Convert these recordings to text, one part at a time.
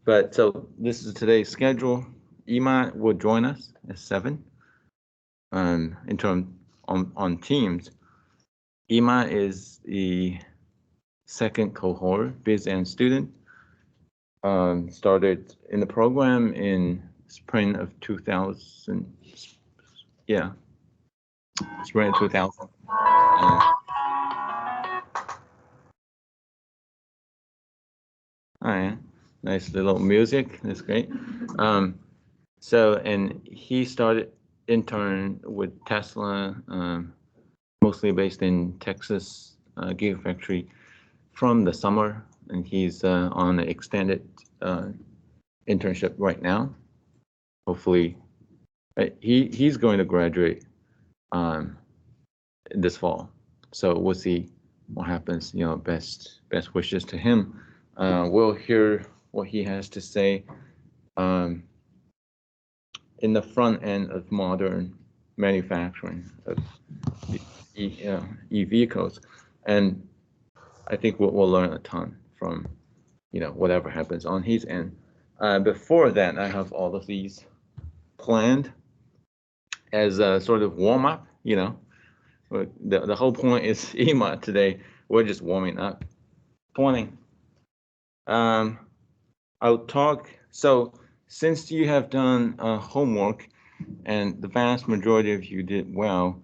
But so this is today's schedule. Ima will join us at 7. In term on Teams. Ima is the second cohort BZAN student. Started in the program in spring of 2000. Yeah, spring of 2000. Oh yeah, nice little music. That's great. So, and he started intern with Tesla, mostly based in Texas, Gigafactory, from the summer, and he's on an extended internship right now. Hopefully, he's going to graduate this fall. So we'll see what happens. You know, best wishes to him. We'll hear what he has to say in the front end of modern manufacturing of e-vehicles, and I think we'll learn a ton from whatever happens on his end. Before that, I have all of these planned as a sort of warm up. The whole point is EMA today. We're just warming up. Morning. I'll talk. So since you have done homework, and the vast majority of you did well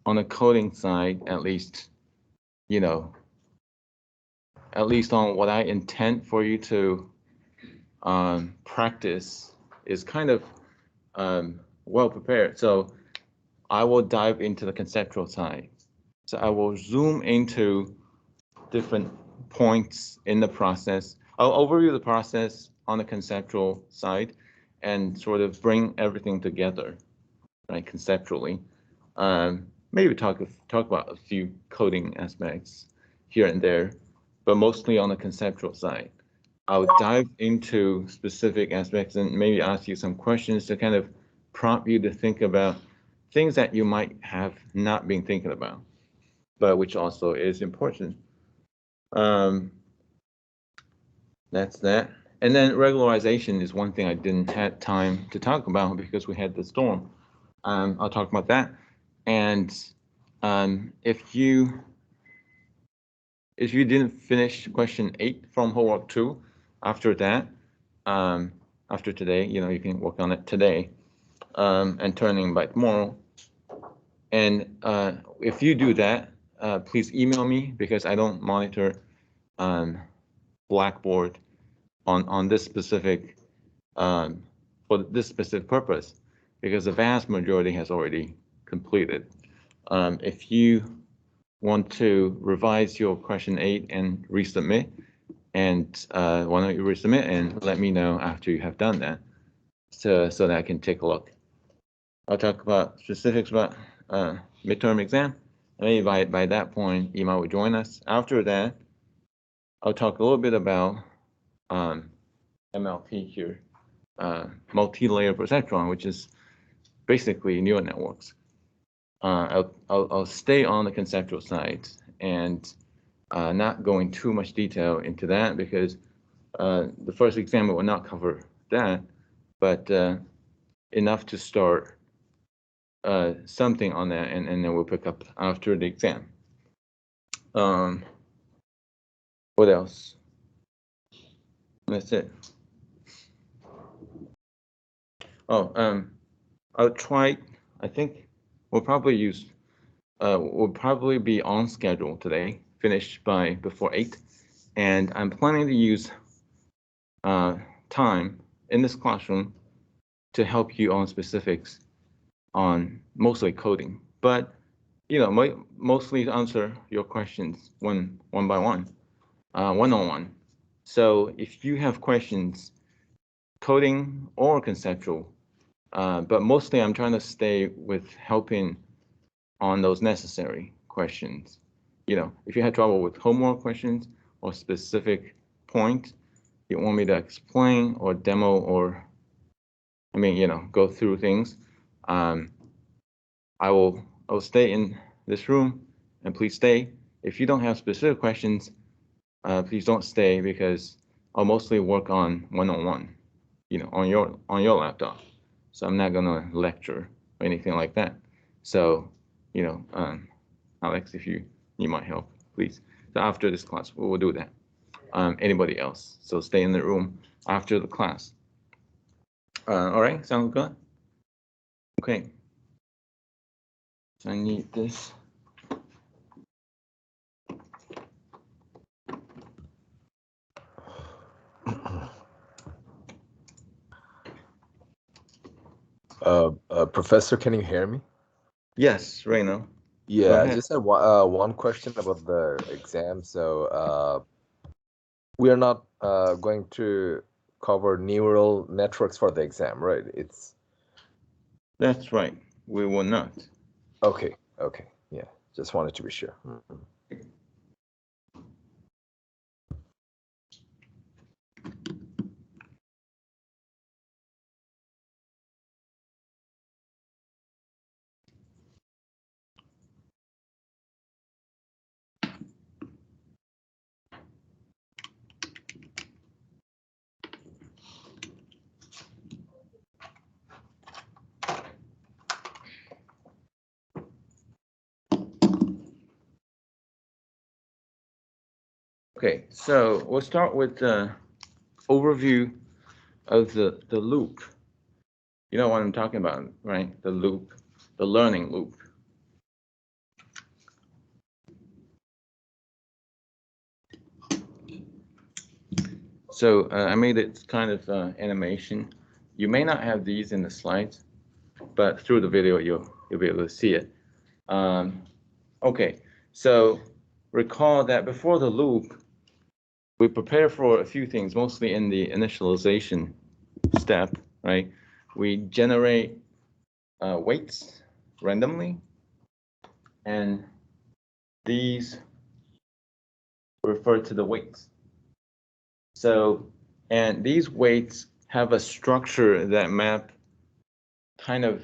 on the coding side, at least, at least on what I intend for you to practice is kind of well prepared. So I will dive into the conceptual side. So I will zoom into different points in the process. I'll overview the process on the conceptual side and sort of bring everything together, right, conceptually. Maybe talk about a few coding aspects here and there, but mostly on the conceptual side. I'll dive into specific aspects and maybe ask you some questions to kind of prompt you to think about things that you might have not been thinking about, but which also is important. That's that. And then regularization is one thing I didn't have time to talk about because we had the storm. I'll talk about that. And if you didn't finish question 8 from homework 2, after that, after today, you can work on it today and turning by tomorrow. And if you do that, please email me because I don't monitor Blackboard on this specific for this specific purpose because the vast majority has already completed. If you want to revise your question 8 and resubmit, and why don't you resubmit and let me know after you have done that, so that I can take a look. I'll talk about specifics about midterm exam. Maybe by that point, Ima will join us. After that, I'll talk a little bit about MLP here, multi-layer perceptron, which is basically neural networks. I'll stay on the conceptual side and not go in too much detail into that because the first exam will not cover that, but enough to start something on that, and then we'll pick up after the exam. What else? That's it. Oh, I'll try. I think we'll probably use. We'll probably be on schedule today, finish by before 8, and I'm planning to use time in this classroom to help you on specifics on mostly coding, but mostly answer your questions one by one, one-on-one. So if you have questions, coding or conceptual, but mostly I'm trying to stay with helping on those necessary questions. If you had trouble with homework questions or specific point you want me to explain or demo or, go through things, I will stay in this room, and please stay. If you don't have specific questions, please don't stay because I'll mostly work on one-on-one, on your laptop. So I'm not gonna lecture or anything like that. So, Alex, if you need my help, please. So after this class, we will do that. Anybody else? So stay in the room after the class. All right, sound good? Okay. So I need this. Professor, can you hear me? Yes, right now. Go Yeah, I ahead. just had one question about the exam. So we are not going to cover neural networks for the exam, right? That's right. We will not. Okay. Okay. Yeah, just wanted to be sure. Okay, so we'll start with the overview of the loop. You know what I'm talking about, right? The loop, the learning loop. So I made it kind of animation. You may not have these in the slides, but through the video you'll be able to see it. Okay, so recall that before the loop, we prepare for a few things, mostly in the initialization step, right? We generate weights randomly, and these refer to the weights. So, and these weights have a structure that map kind of,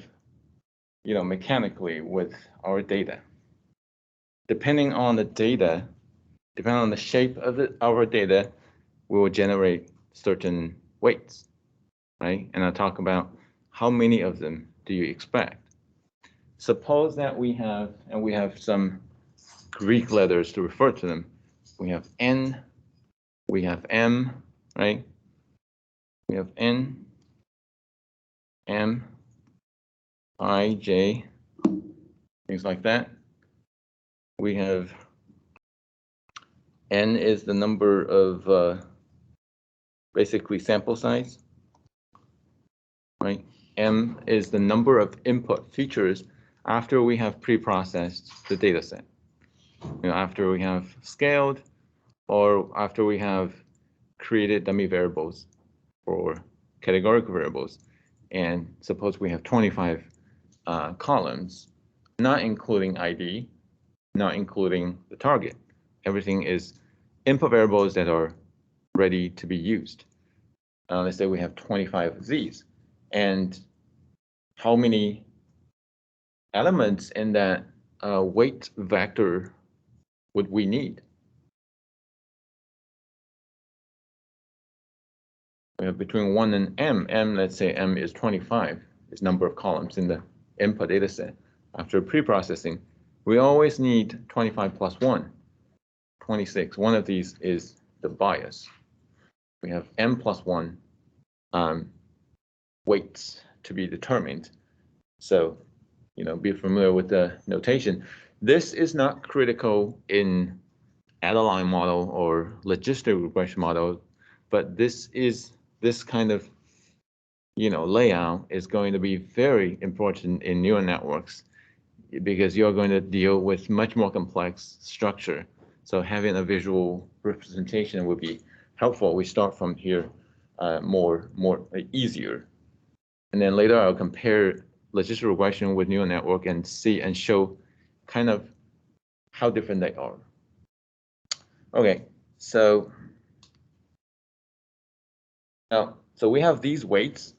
mechanically with our data. Depending on the data, depending on the shape of our data, we will generate certain weights, right? And I'll talk about how many of them do you expect. Suppose that we have some Greek letters to refer to them. We have N, we have M, right? We have N, M, I, J, things like that. We have N is the number of basically sample size, right? M is the number of input features after we have pre-processed the data set. After we have scaled or after we have created dummy variables or categorical variables. And suppose we have 25 columns, not including ID, not including the target. Everything is input variables that are ready to be used. Let's say we have 25 of these. And how many elements in that weight vector would we need? We have between 1 and M, let's say M is 25, is number of columns in the input data set. After pre-processing, we always need 25 plus 1, 26. One of these is the bias. We have M plus 1 weights to be determined. So, be familiar with the notation. This is not critical in add-a-line model or logistic regression model, but this kind of layout is going to be very important in neural networks because you're going to deal with much more complex structure. So having a visual representation would be helpful. We start from here more easier. And then later I'll compare logistic regression with neural network and see and show kind of how different they are. Okay, so now, so we have these weights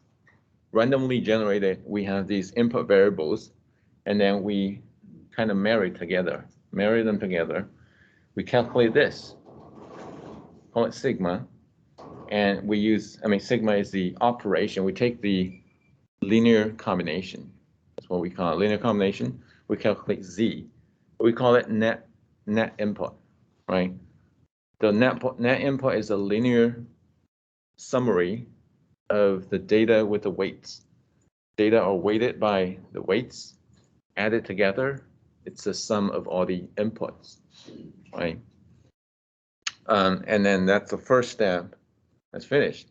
randomly generated. We have these input variables, and then we kind of marry them together. We calculate this, call it sigma, And we use, sigma is the operation. We take the linear combination. That's what we call it, linear combination. We calculate z. We call it net input, right? The net input is a linear summary of the data with the weights. Data are weighted by the weights, added together. It's the sum of all the inputs, right? And then that's the first step. That's finished.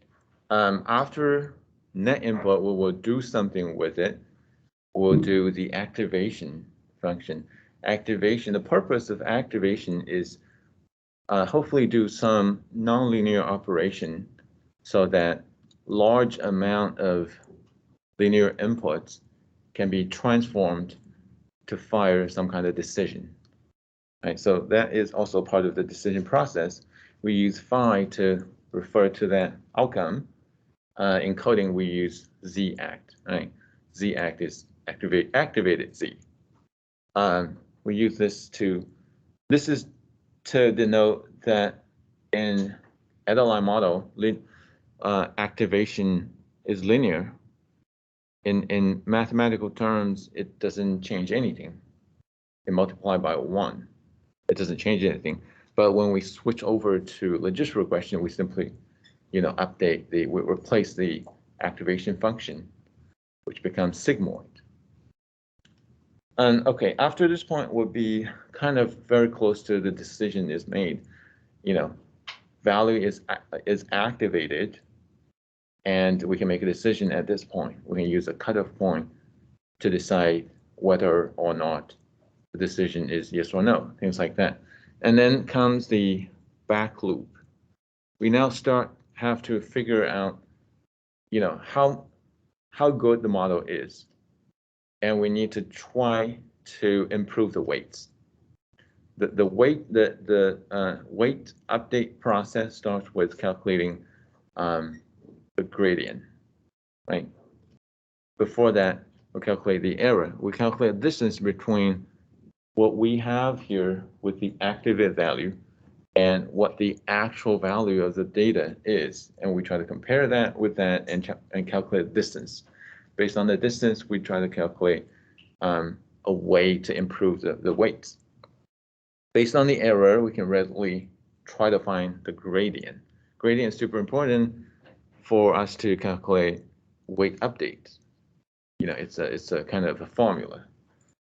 After net input, we will do something with it. We'll do the activation function. Activation, the purpose of activation is hopefully do some nonlinear operation so that large amount of linear inputs can be transformed to fire some kind of decision. Right, so that is also part of the decision process. We use phi to refer to that outcome. In coding, we use Z-act, right? Z-act is activated Z. We use this is to denote that in Adeline model, activation is linear. In mathematical terms, it doesn't change anything. It multiplied by 1. It doesn't change anything. But when we switch over to logistic regression, we simply, update we replace the activation function, which becomes sigmoid. And okay, after this point would be kind of very close to the decision is made. Value is activated, and we can make a decision at this point. We can use a cutoff point to decide whether or not the decision is yes or no, things like that. And then comes the back loop. We now have to figure out, how good the model is, and we need to try to improve the weights. The weight update process starts with calculating the gradient, right? Before that, we calculate the error. We calculate the distance between what we have here with the activated value and what the actual value of the data is. And we try to compare that with that and calculate distance. Based on the distance, we try to calculate a way to improve the weights. Based on the error, we can readily try to find the gradient. Gradient is super important for us to calculate weight updates. It's a kind of a formula,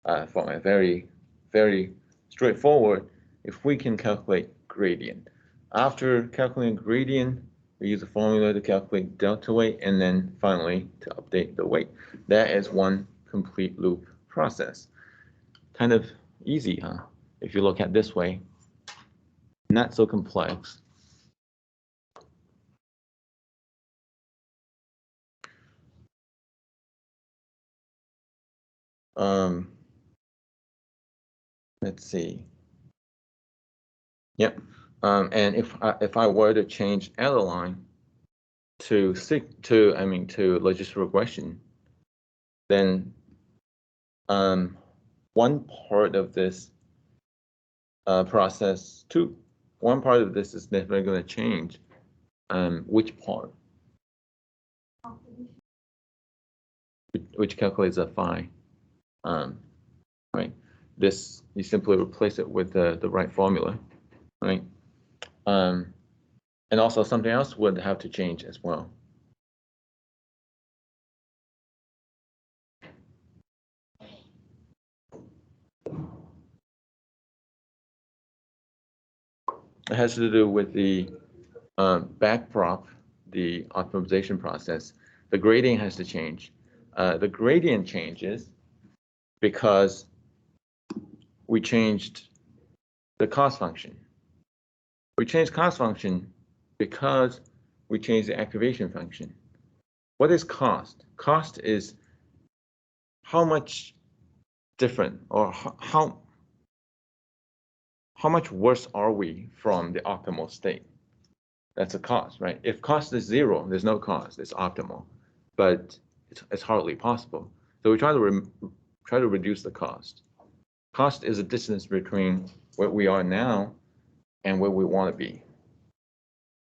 very, very straightforward. If we can calculate gradient, after calculating gradient, we use a formula to calculate delta weight, and then finally to update the weight. That is one complete loop process. Kind of easy, huh? If you look at this way, not so complex. Let's see. Yep. And if I were to change Adeline to logistic regression, then one part of this process, one part of this is never going to change. Which part? Which calculates a phi. Right. This, you simply replace it with the right formula, right? And also something else would have to change as well. It has to do with the backprop, the optimization process. The gradient has to change. The gradient changes because we changed the cost function. We changed cost function because we changed the activation function. What is cost? Cost is how much different, or how much worse are we from the optimal state? That's a cost, right? If cost is 0, there's no cost, it's optimal, but it's hardly possible. So we try to reduce the cost. Cost is a distance between where we are now and where we want to be.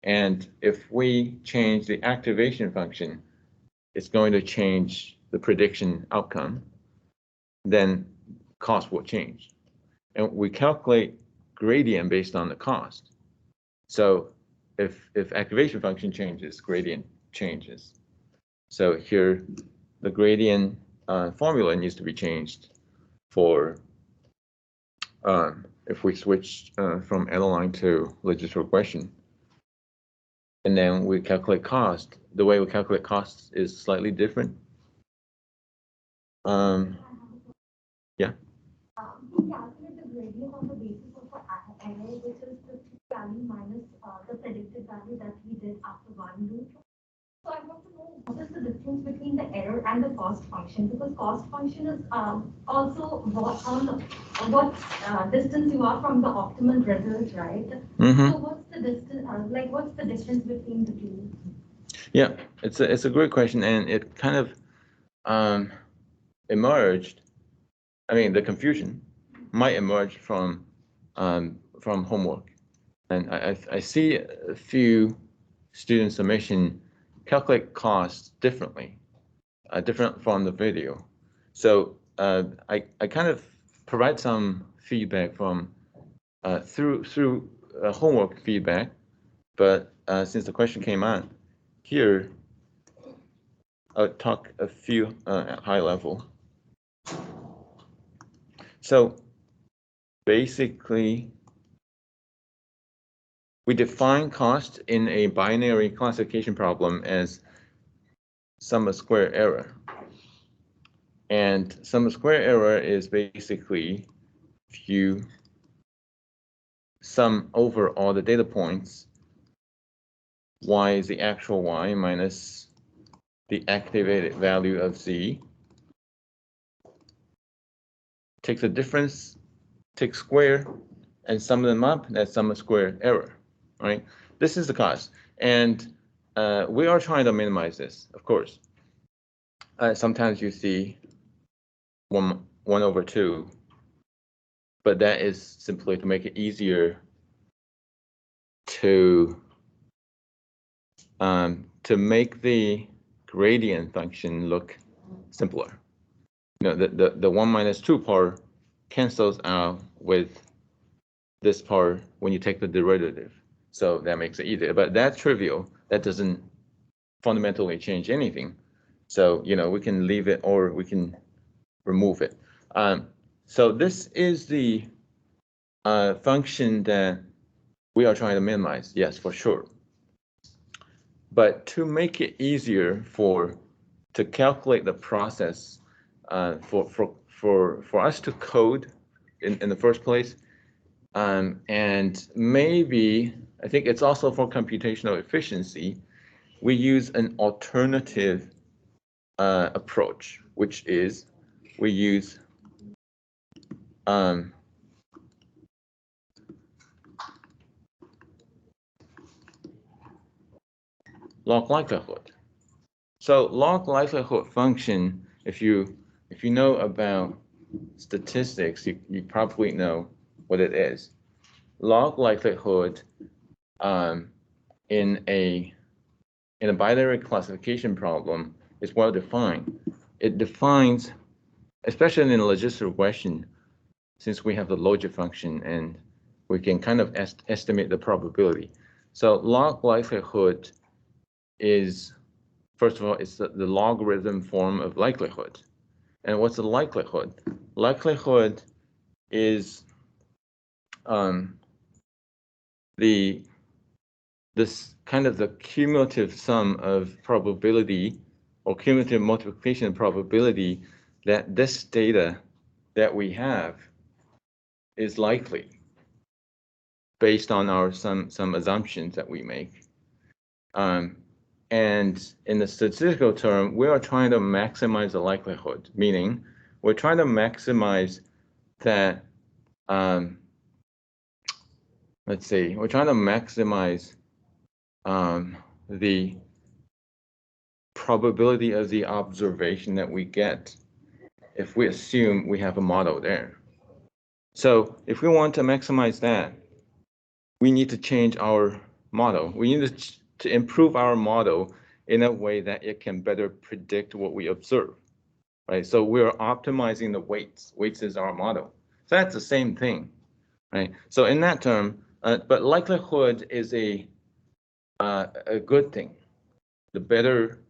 And if we change the activation function, it's going to change the prediction outcome. Then cost will change. And we calculate gradient based on the cost. So if activation function changes, gradient changes. So here, the gradient formula needs to be changed for if we switch from Adeline to logistic regression. And then we calculate cost. The way we calculate costs is slightly different. Yeah. We calculate the gradient on the basis of the error, which is the value minus the predicted value that we did after one loop. So I want to know what is the difference between the error and the cost function, because cost function is also what distance you are from the optimal result, right? Mm-hmm. So what's the distance? What's the difference between the two? Yeah, it's a great question, and it kind of emerged. I mean, the confusion might emerge from homework, and I see a few student submission calculate costs differently, different from the video. So I kind of provide some feedback from through homework feedback, but since the question came on here, I'll talk a few at high level. So basically, we define cost in a binary classification problem as sum of square error. And sum of square error is basically if you sum over all the data points, y is the actual y minus the activated value of z. Take the difference, take square, and sum them up, that's sum of square error, right? This is the cost. And we are trying to minimize this, of course. Sometimes you see 1 over 2, but that is simply to make it easier to make the gradient function look simpler. You know, the 1 minus 2 part cancels out with this part when you take the derivative. So that makes it easier, but that's trivial. That doesn't fundamentally change anything. So, you know, we can leave it or we can remove it. So this is the function that we are trying to minimize, yes, for sure. But to make it easier to calculate the process for us to code in the first place, and maybe I think it's also for computational efficiency, we use an alternative approach, which is we use log likelihood. So log likelihood function, if you know about statistics, you probably know what it is. Log likelihood in a binary classification problem is well defined. It defines, especially in a logistic regression, since we have the logic function and we can kind of estimate the probability. So log likelihood is, first of all, it's the logarithm form of likelihood. And what's the likelihood? Likelihood is this kind of the cumulative sum of probability or cumulative multiplication of probability that this data that we have is likely based on our some assumptions that we make. And in the statistical term, we are trying to maximize the likelihood, meaning we're trying to maximize that, let's see, we're trying to maximize the probability of the observation that we get if we assume we have a model there. So if we want to maximize that, we need to change our model. We need to improve our model in a way that it can better predict what we observe, right? So we're optimizing the weights. Weights is our model. So that's the same thing, right? So in that term, but likelihood is a good thing. The better,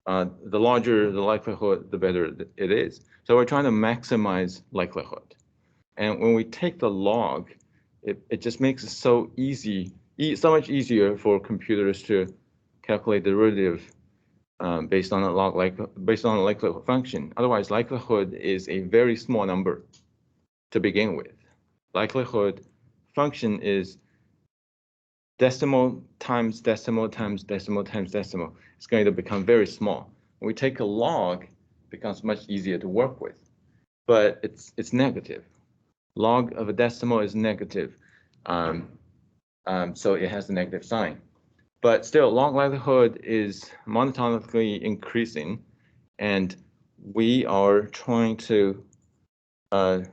the larger the likelihood, the better it is. So we're trying to maximize likelihood. And when we take the log, it just makes it so easy, so much easier for computers to calculate the derivative based on a likelihood function. Otherwise, likelihood is a very small number to begin with. Likelihood function is decimal times decimal times decimal times decimal. It's going to become very small. When we take a log, it becomes much easier to work with, but it's negative. Log of a decimal is negative, so it has a negative sign. But still, log likelihood is monotonically increasing, and we are trying to log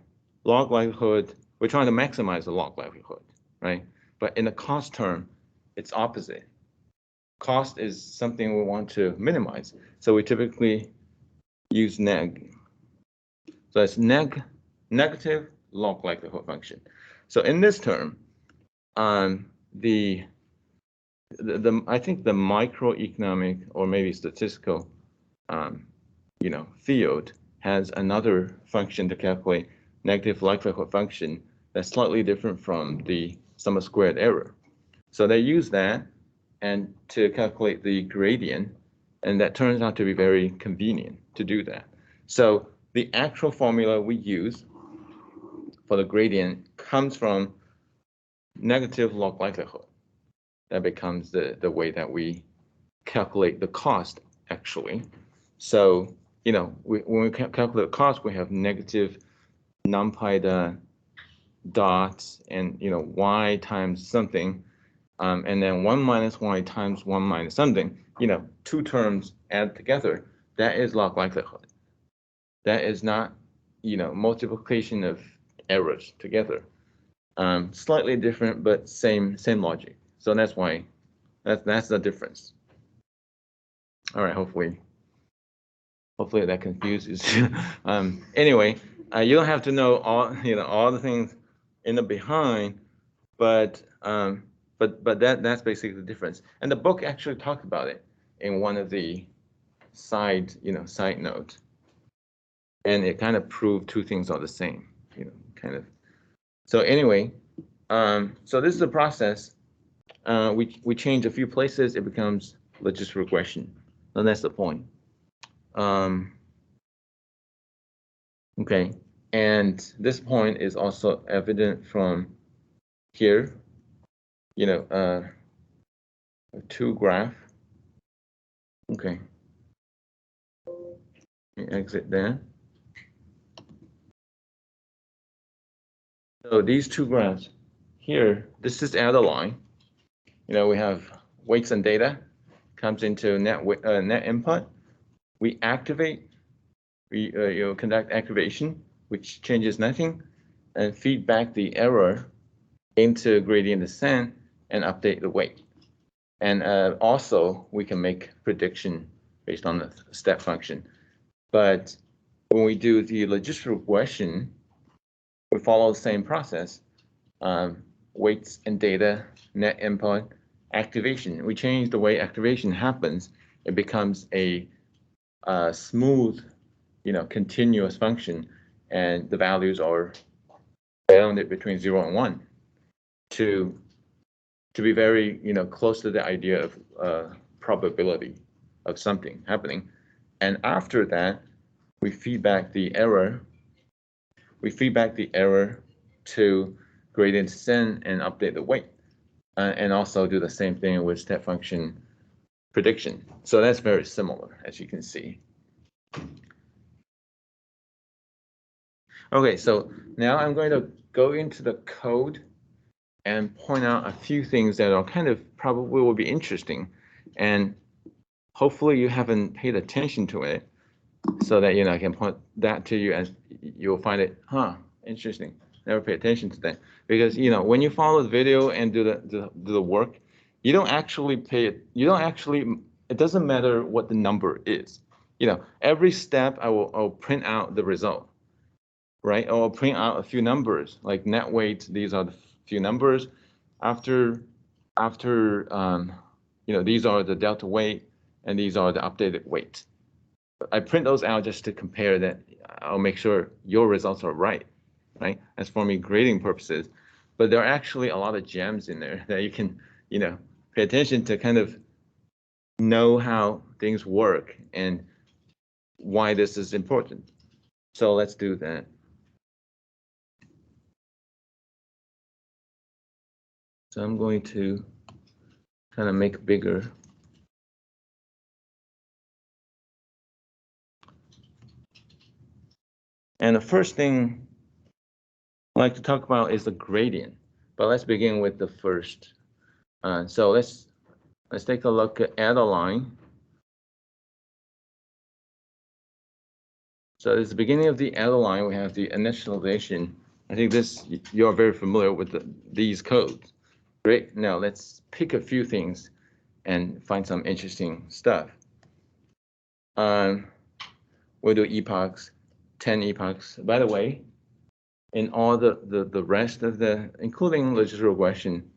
likelihood. We're trying to maximize the log likelihood, right? But in the cost term, it's opposite. Cost is something we want to minimize, so we typically use neg. So it's negative log likelihood function. So in this term, I think the microeconomic or maybe statistical, field has another function to calculate negative likelihood function that's slightly different from the sum of squared error. So they use that and to calculate the gradient, and that turns out to be very convenient to do that. So the actual formula we use for the gradient comes from negative log likelihood. That becomes the way that we calculate the cost, actually. So, when we calculate the cost, we have negative numpy dots and, y times something, and then 1 minus y times 1 minus something, two terms add together. That is log likelihood. That is not, multiplication of errors together. Slightly different, but same logic. So that's why that's the difference. All right, hopefully that confuses you. Anyway, you don't have to know all the things in the behind, but that's basically the difference. And the book actually talked about it in one of the side notes, and it kind of proved two things are the same, kind of. So anyway, so this is a process. We change a few places, it becomes logistic regression. And that's the point. Okay, and this point is also evident from here, two graph. Okay, let me exit there. So these two graphs here, this is add a line. We have weights and data comes into net input. We activate, we conduct activation, which changes nothing, and feed back the error into gradient descent and update the weight. And also, we can make prediction based on the step function. But when we do the logistic regression, we follow the same process. Weights and data, net input, activation. We change the way activation happens. It becomes a smooth, continuous function, and the values are bounded between 0 and 1 to be very, close to the idea of probability of something happening. And after that, we feed back the error. We feed back the error to gradient descent and update the weight, and also do the same thing with step function prediction. So that's very similar, as you can see. Okay, so now I'm going to go into the code and point out a few things that are kind of probably will be interesting, and hopefully you haven't paid attention to it, so that I can point that to you and you'll find it, interesting. Never pay attention to that, because when you follow the video and do the work, you don't actually pay it. You don't actually. It doesn't matter what the number is. Every step I'll print out the result, right? Or I'll print out a few numbers like net weight. These are the few numbers. After these are the delta weight, and these are the updated weight. I print those out just to compare that. I'll make sure your results are right? As for me grading purposes. But there are actually a lot of gems in there that you can, pay attention to kind of know how things work and why this is important. So let's do that. So I'm going to kind of make bigger. And the first thing I'd like to talk about is the gradient. But let's begin with the first. So let's take a look at add a line. So at the beginning of the add a line, we have the initialization. I think you're very familiar with these codes. Great. Now let's pick a few things and find some interesting stuff. We'll do epochs, 10 epochs. By the way, in all the rest of including logistic regression,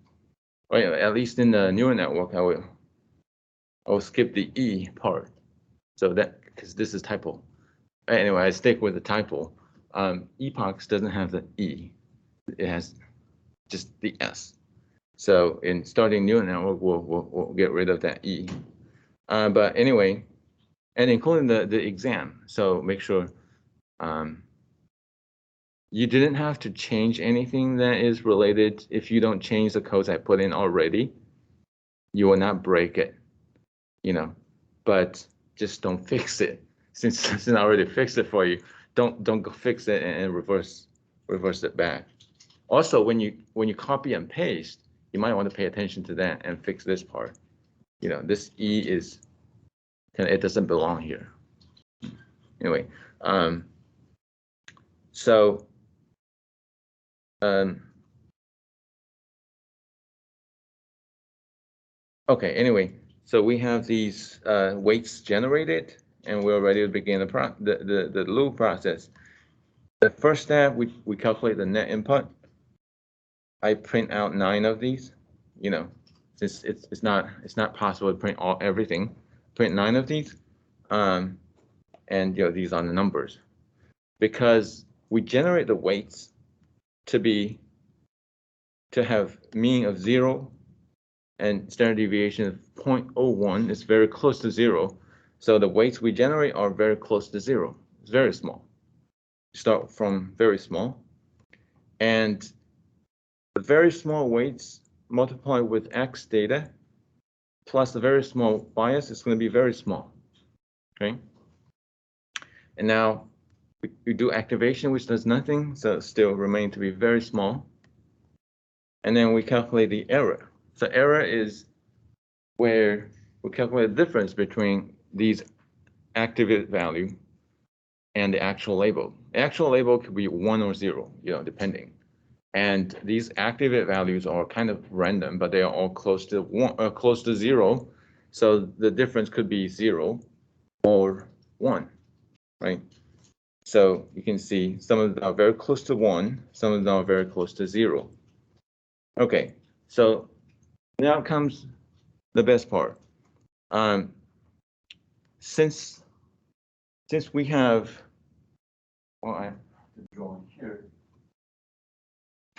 or at least in the neural network, I will skip the E part. So because this is typo. Anyway, I stick with the typo. Epochs doesn't have the E. It has just the S. So in starting neural network, we'll get rid of that E. But anyway, and including the exam. So make sure you didn't have to change anything that is related. If you don't change the codes I put in already, you will not break it, but just don't fix it. Since I already fixed it for you, don't go fix it and reverse it back. Also, when you copy and paste, you might want to pay attention to that and fix this part. This E is it doesn't belong here. Anyway, okay. Anyway, so we have these weights generated, and we're ready to begin the loop process. The first step, we calculate the net input. I print out 9 of these. Since it's not possible to print everything. Print 9 of these, and these are the numbers, because we generate the weights to have mean of 0 and standard deviation of 0.01. It's very close to 0. So the weights we generate are very close to 0. It's very small. Start from very small, and the very small weights multiplied with X data plus the very small bias is going to be very small. Okay. And now we do activation, which does nothing, so still remain to be very small. And then we calculate the error. So error is where we calculate the difference between these activate value and the actual label. The actual label could be 1 or 0, depending. And these activate values are kind of random, but they are all close to 1, close to 0. So the difference could be 0 or 1, right? So you can see some of them are very close to 1, some of them are very close to 0. Okay, so now comes the best part. Since we have, well, I have to draw here.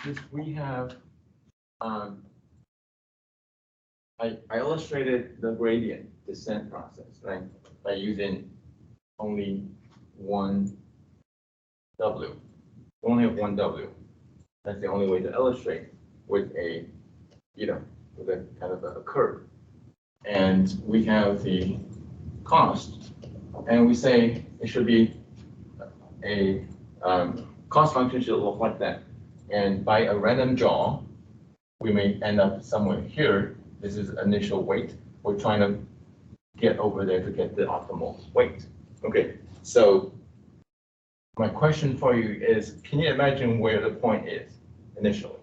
Since we have, I illustrated the gradient descent process, right, by using only one W. We only have one W. That's the only way to illustrate with a, with a kind of a curve. And we have the cost, and we say it should be a cost function should look like that. And by a random draw, we may end up somewhere here. This is initial weight. We're trying to get over there to get the optimal weight. Okay, so my question for you is, can you imagine where the point is initially?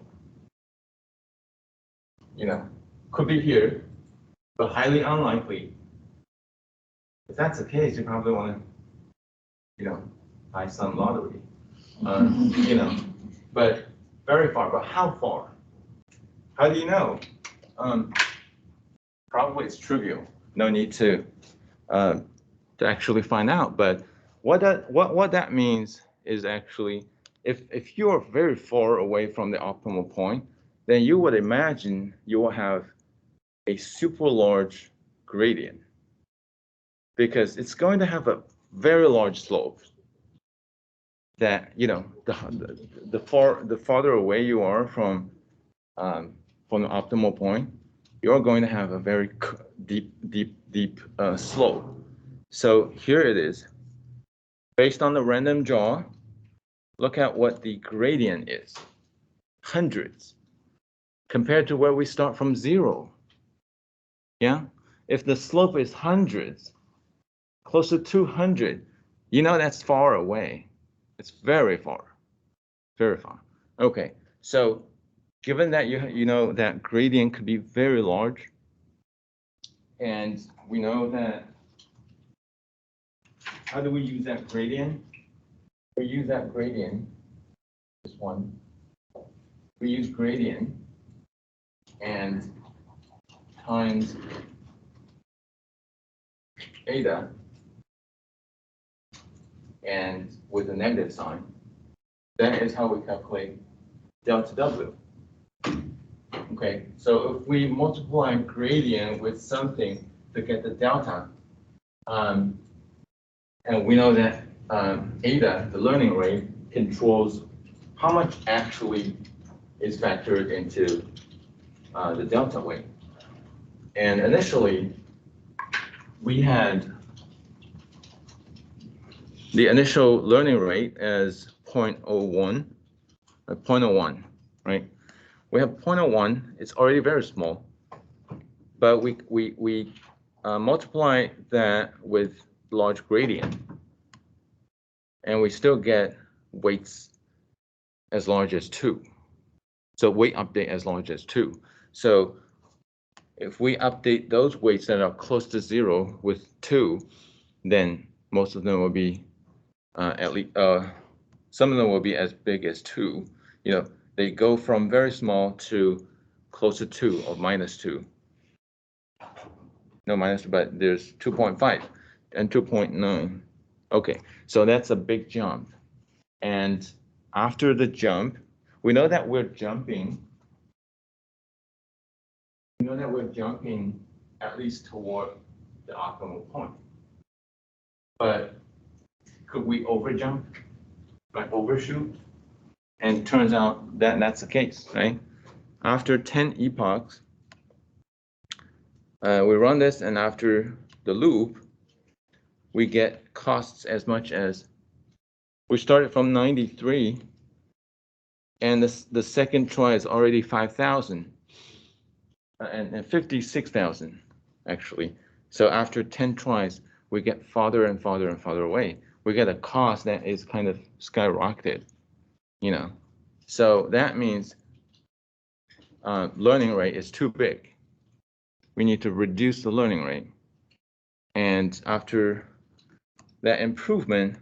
could be here, but highly unlikely. If that's the case, you probably want to, buy some lottery, but very far. But how far? How do you know? Probably it's trivial. No need to actually find out. But what that means is actually, if you are very far away from the optimal point, then you would imagine you will have a super large gradient, because it's going to have a very large slope that, the farther away you are from the optimal point, you're going to have a very deep slope. So here it is. Based on the random draw, look at what the gradient is. Hundreds. Compared to where we start from 0. Yeah? If the slope is hundreds, close to 200, that's far away. It's very far. Very far. Okay, so given that you know that gradient could be very large, and we know that, how do we use that gradient? We use that gradient, this one. We use gradient and times eta, and with a negative sign. That is how we calculate delta W. Okay, so if we multiply gradient with something to get the delta, and we know that eta, the learning rate, controls how much actually is factored into the delta weight. And initially, we had the initial learning rate as 0.01, right? We have 0.01, it's already very small, but we multiply that with large gradient, and we still get weights as large as 2. So weight update as large as 2. So if we update those weights that are close to 0 with 2, then most of them will be at least some of them will be as big as 2. They go from very small to close to 2 or -2. No, -2, but there's 2.5 and 2.9. Okay, so that's a big jump. And after the jump, we know that we're jumping. We know that we're jumping at least toward the optimal point. But could we overjump, like overshoot? And turns out that that's the case, right? After 10 epochs, we run this, and after the loop, we get costs as much as, we started from 93, and the second try is already 5,000, and 56,000, actually. So after 10 tries, we get farther and farther and farther away. We get a cost that is kind of skyrocketed, So that means learning rate is too big. We need to reduce the learning rate. And after that improvement,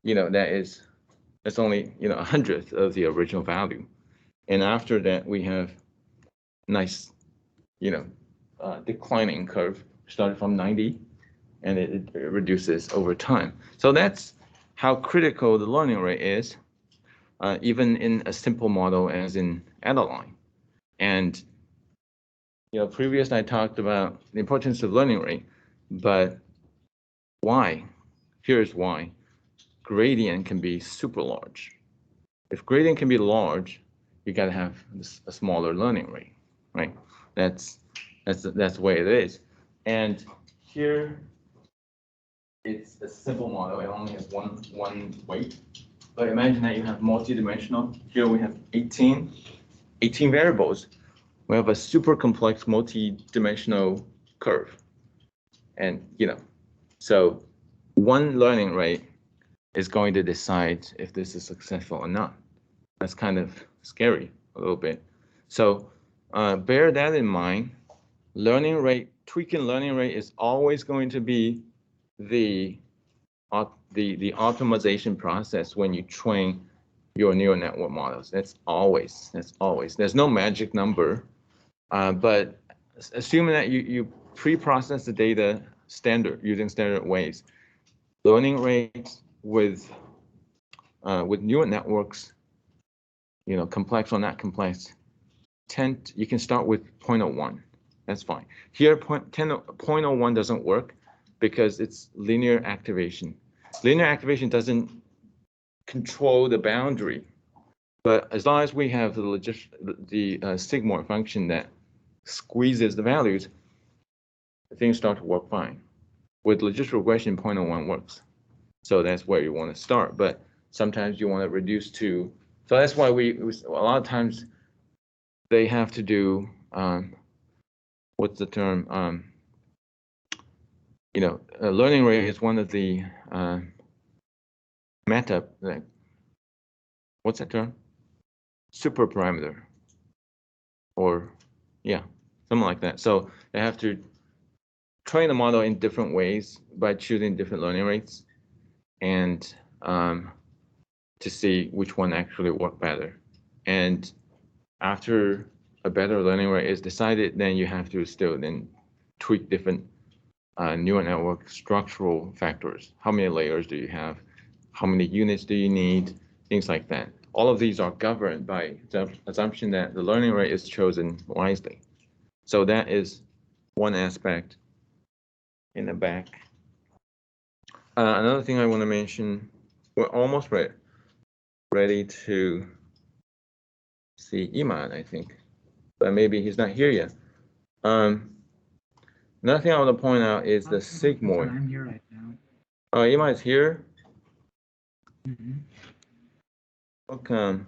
that's only, a hundredth of the original value. And after that, we have nice, declining curve, started from 90, and it reduces over time. So that's how critical the learning rate is, even in a simple model as in Adeline. And previously I talked about the importance of learning rate, but why? Here's why. Gradient can be super large. If gradient can be large, you got to have a smaller learning rate, right? That's the way it is. And here, it's a simple model. It only has one weight. But imagine that you have multi-dimensional. Here we have 18 variables. We have a super complex multi-dimensional curve. And, so one learning rate is going to decide if this is successful or not. That's kind of scary a little bit. So bear that in mind. Learning rate, tweaking learning rate is always going to be the optimization process when you train your neural network models. That's always. There's no magic number, but assuming that you pre-process the data using standard ways, learning rates with neural networks, complex or not complex, you can start with 0.01. That's fine. Here, 0.01 doesn't work because it's linear activation. Linear activation doesn't control the boundary, but as long as we have the sigmoid function that squeezes the values, things start to work fine. With logistic regression, 0.01 works. So that's where you want to start. But sometimes you want to reduce to, so that's why a lot of times they have to do, what's the term? Learning rate is one of the what's that term? Super parameter, or yeah, something like that. So they have to train the model in different ways by choosing different learning rates, and to see which one actually work better. And after a better learning rate is decided, then you have to still then tweak different neural network structural factors. How many layers do you have? How many units do you need? Things like that. All of these are governed by the assumption that the learning rate is chosen wisely. So that is one aspect in the back. Another thing I want to mention, we're almost ready to see Iman, I think, but maybe he's not here yet. Another thing I want to point out is the sigmoid. I'm here right now. Oh, Iman is here? Mm-hmm. Welcome.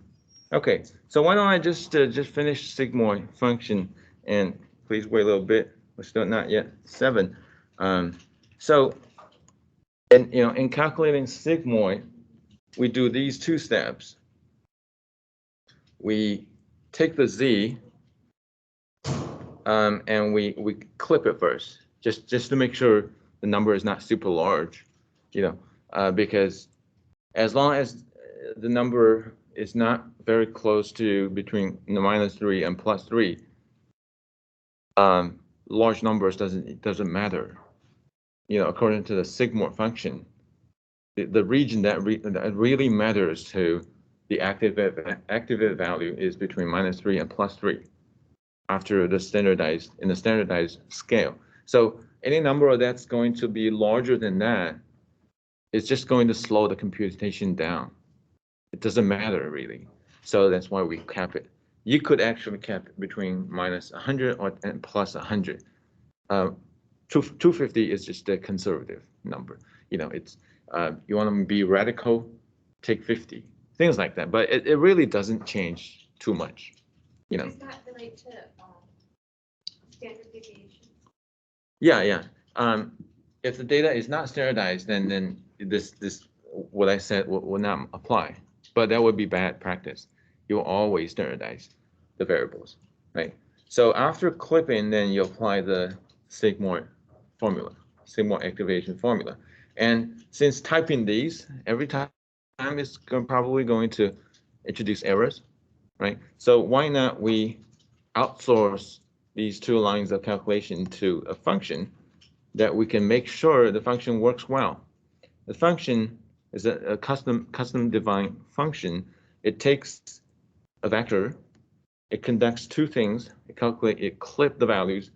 Okay, so why don't I just finish sigmoid function, and please wait a little bit. We're still not yet 7. So, in calculating sigmoid, we do these 2 steps. We take the z, and we clip it first, just to make sure the number is not super large, because as long as the number is not very close to between -3 and +3, large numbers doesn't matter. According to the sigmoid function, the region that really matters to the activated value is between -3 and +3 after the standardized scale. So any number that's going to be larger than that is just going to slow the computation down. It doesn't matter really. So that's why we cap it. You could actually cap it between -100 and +100. 250 is just a conservative number. It's you want to be radical, take 50, things like that. But it really doesn't change too much. Does that relate to standard deviation? Yeah. If the data is not standardized, then this what I said will not apply. But that would be bad practice. You will always standardize the variables, right? So after clipping, then you apply the sigmoid formula, sigmoid activation formula. And since typing these, every time is probably going to introduce errors, right? So why not we outsource these 2 lines of calculation to a function that we can make sure the function works well. The function is a custom defined function. It takes a vector, it conducts 2 things, it clip the values,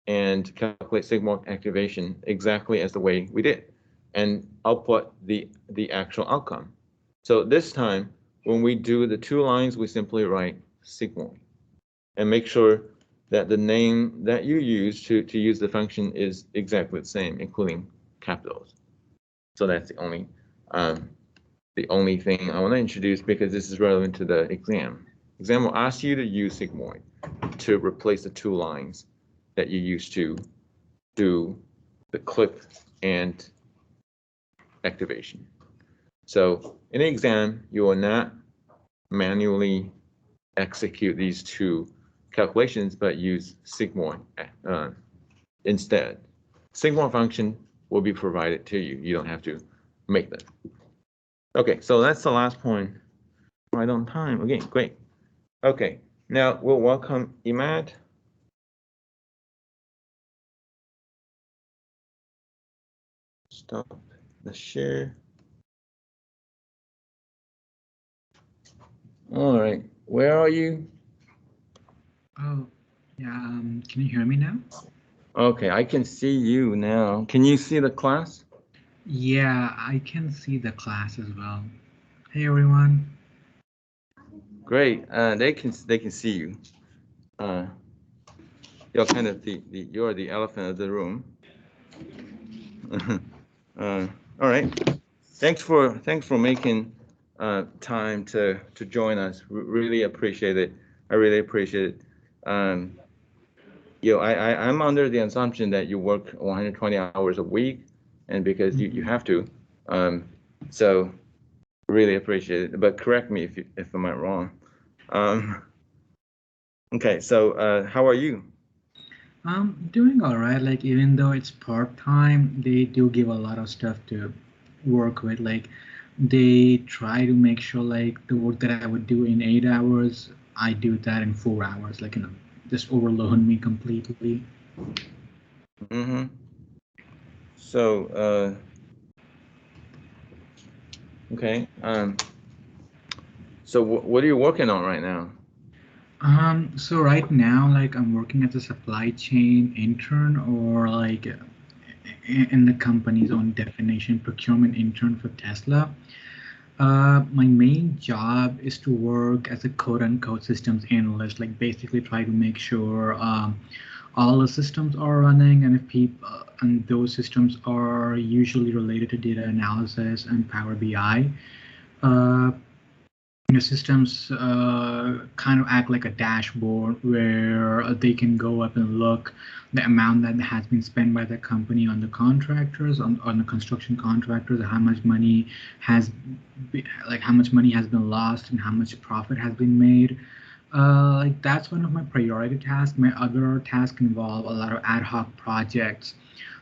and calculate sigmoid activation exactly as the way we did, and output the actual outcome. So this time, when we do the 2 lines, we simply write sigmoid, and make sure that the name that you use to use the function is exactly the same, including capitals. So that's the only thing I want to introduce, because this is relevant to the exam. Exam will ask you to use sigmoid to replace the 2 lines that you used to do the clip and activation. So in the exam, you will not manually execute these 2 calculations, but use Sigmoid instead. Sigmoid function will be provided to you. You don't have to make them. Okay, so that's the last point. Right on time. Okay, great. Okay, now we'll welcome Imad. Stop the share. All right, where are you? Oh, yeah. Can you hear me now? Okay, I can see you now. Can you see the class? Yeah, I can see the class as well. Hey, everyone. Great. They can see you. You're kind of you're the elephant of the room. All right. Thanks for making time to join us. Really appreciate it. I really appreciate it. I'm under the assumption that you work 120 hours a week, and because you have to, so really appreciate it. But correct me if I'm wrong. Okay, so how are you? I'm doing all right. Like, even though it's part-time, they do give a lot of stuff to work with. Like, they try to make sure like the work that I would do in 8 hours, I do that in 4 hours. Like, just overload me completely. Mm-hmm. So, okay. So what are you working on right now? So right now, like I'm working as a supply chain intern or like in the company's own definition, procurement intern for Tesla. My main job is to work as a quote unquote systems analyst, like basically try to make sure all the systems are running, and if people and those systems are usually related to data analysis and Power BI. Uh, the systems kind of act like a dashboard where they can go up and look the amount that has been spent by the company on the contractors, on the construction contractors, how much money has like how much money has been lost and how much profit has been made. Like that's one of my priority tasks. My other tasks involve a lot of ad hoc projects.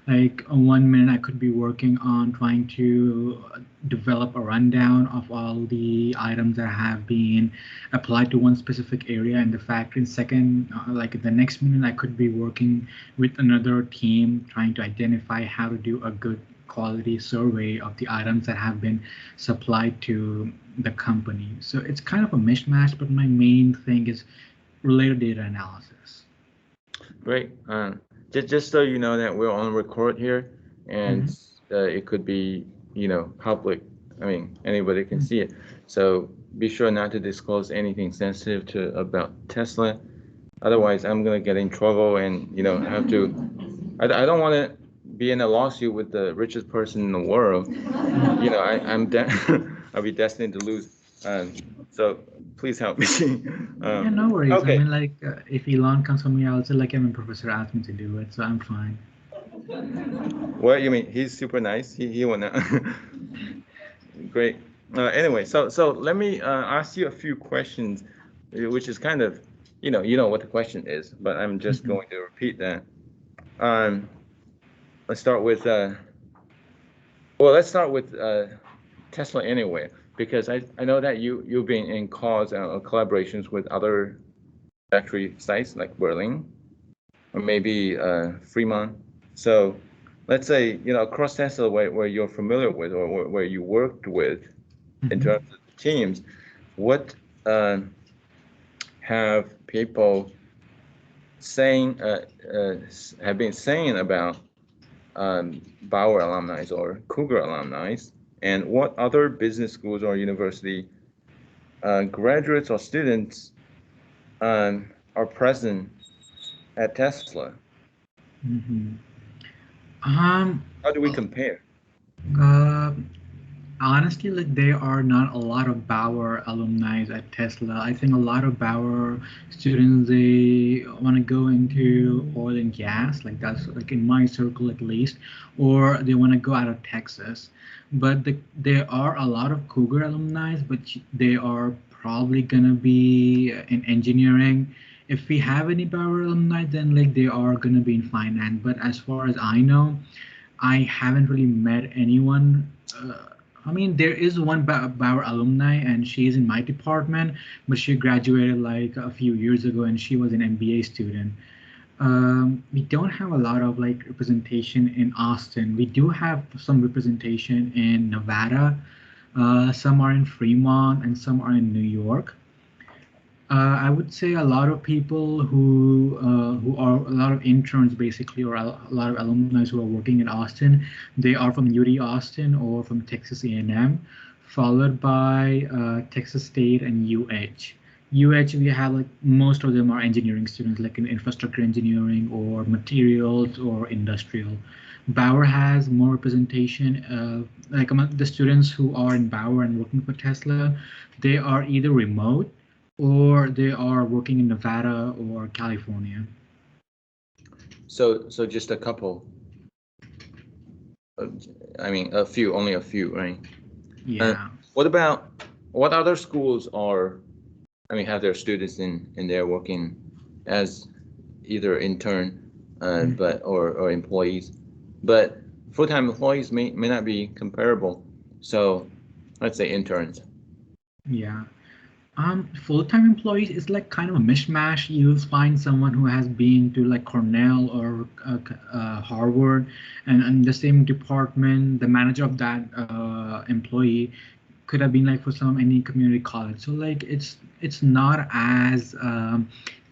Like 1 minute I could be working on trying to develop a rundown of all the items that have been applied to one specific area in the factory. And second, like the next minute I could be working with another team trying to identify how to do a good quality survey of the items that have been supplied to the company. So it's kind of a mishmash, but my main thing is related data analysis. Great. Just so you know that we're on record here, and it could be public. I mean, anybody can see it. So be sure not to disclose anything sensitive about Tesla. Otherwise, I'm gonna get in trouble and have to. I don't want to be in a lawsuit with the richest person in the world. I'll be destined to lose. So please help me. Yeah, no worries. Okay. I mean, like, if Elon comes for me, I'll say, like, my professor asked me to do it, so I'm fine. What you mean? He's super nice. He will not. Great. Anyway, so let me ask you a few questions, which is kind of, you know what the question is, but I'm just going to repeat that. Let's start with, let's start with Tesla anyway, because I know that you've been in calls or collaborations with other factory sites like Berlin or maybe Fremont. So let's say across Tesla where you're familiar with or where you worked with in terms of the teams, what have people have been saying about Bauer alumni or Cougar alumni, and what other business schools or university graduates or students are present at Tesla? How do we compare? Honestly, like there are not a lot of Bauer alumni at Tesla. I think a lot of Bauer students they want to go into oil and gas, like that's like in my circle at least, or they want to go out of Texas. But there are a lot of Cougar alumni, but they are probably gonna be in engineering If we have any Bauer alumni, then like they are gonna be in finance. But as far as I know, I haven't really met anyone. I mean, there is one Bauer alumni, and she's in my department, but she graduated like a few years ago, and she was an MBA student. We don't have a lot of like representation in Austin. We do have some representation in Nevada. Some are in Fremont, and some are in New York. I would say a lot of people who are a lot of interns basically, or a lot of alumni who are working in Austin, they are from UT Austin or from Texas A&M, followed by Texas State and UH. UH, we have like most of them are engineering students, like in infrastructure engineering or materials or industrial. Bauer has more representation. Like among the students who are in Bauer and working for Tesla, they are either remote or they are working in Nevada or California. So just a couple. I mean, only a few, right? Yeah. What other schools are, I mean, have their students in there working as either intern, or employees, but full-time employees may not be comparable. So let's say interns. Yeah. Full-time employees is like kind of a mishmash. You'll find someone who has been to like Cornell or Harvard, and in the same department, the manager of that employee could have been like for any community college. So like it's not as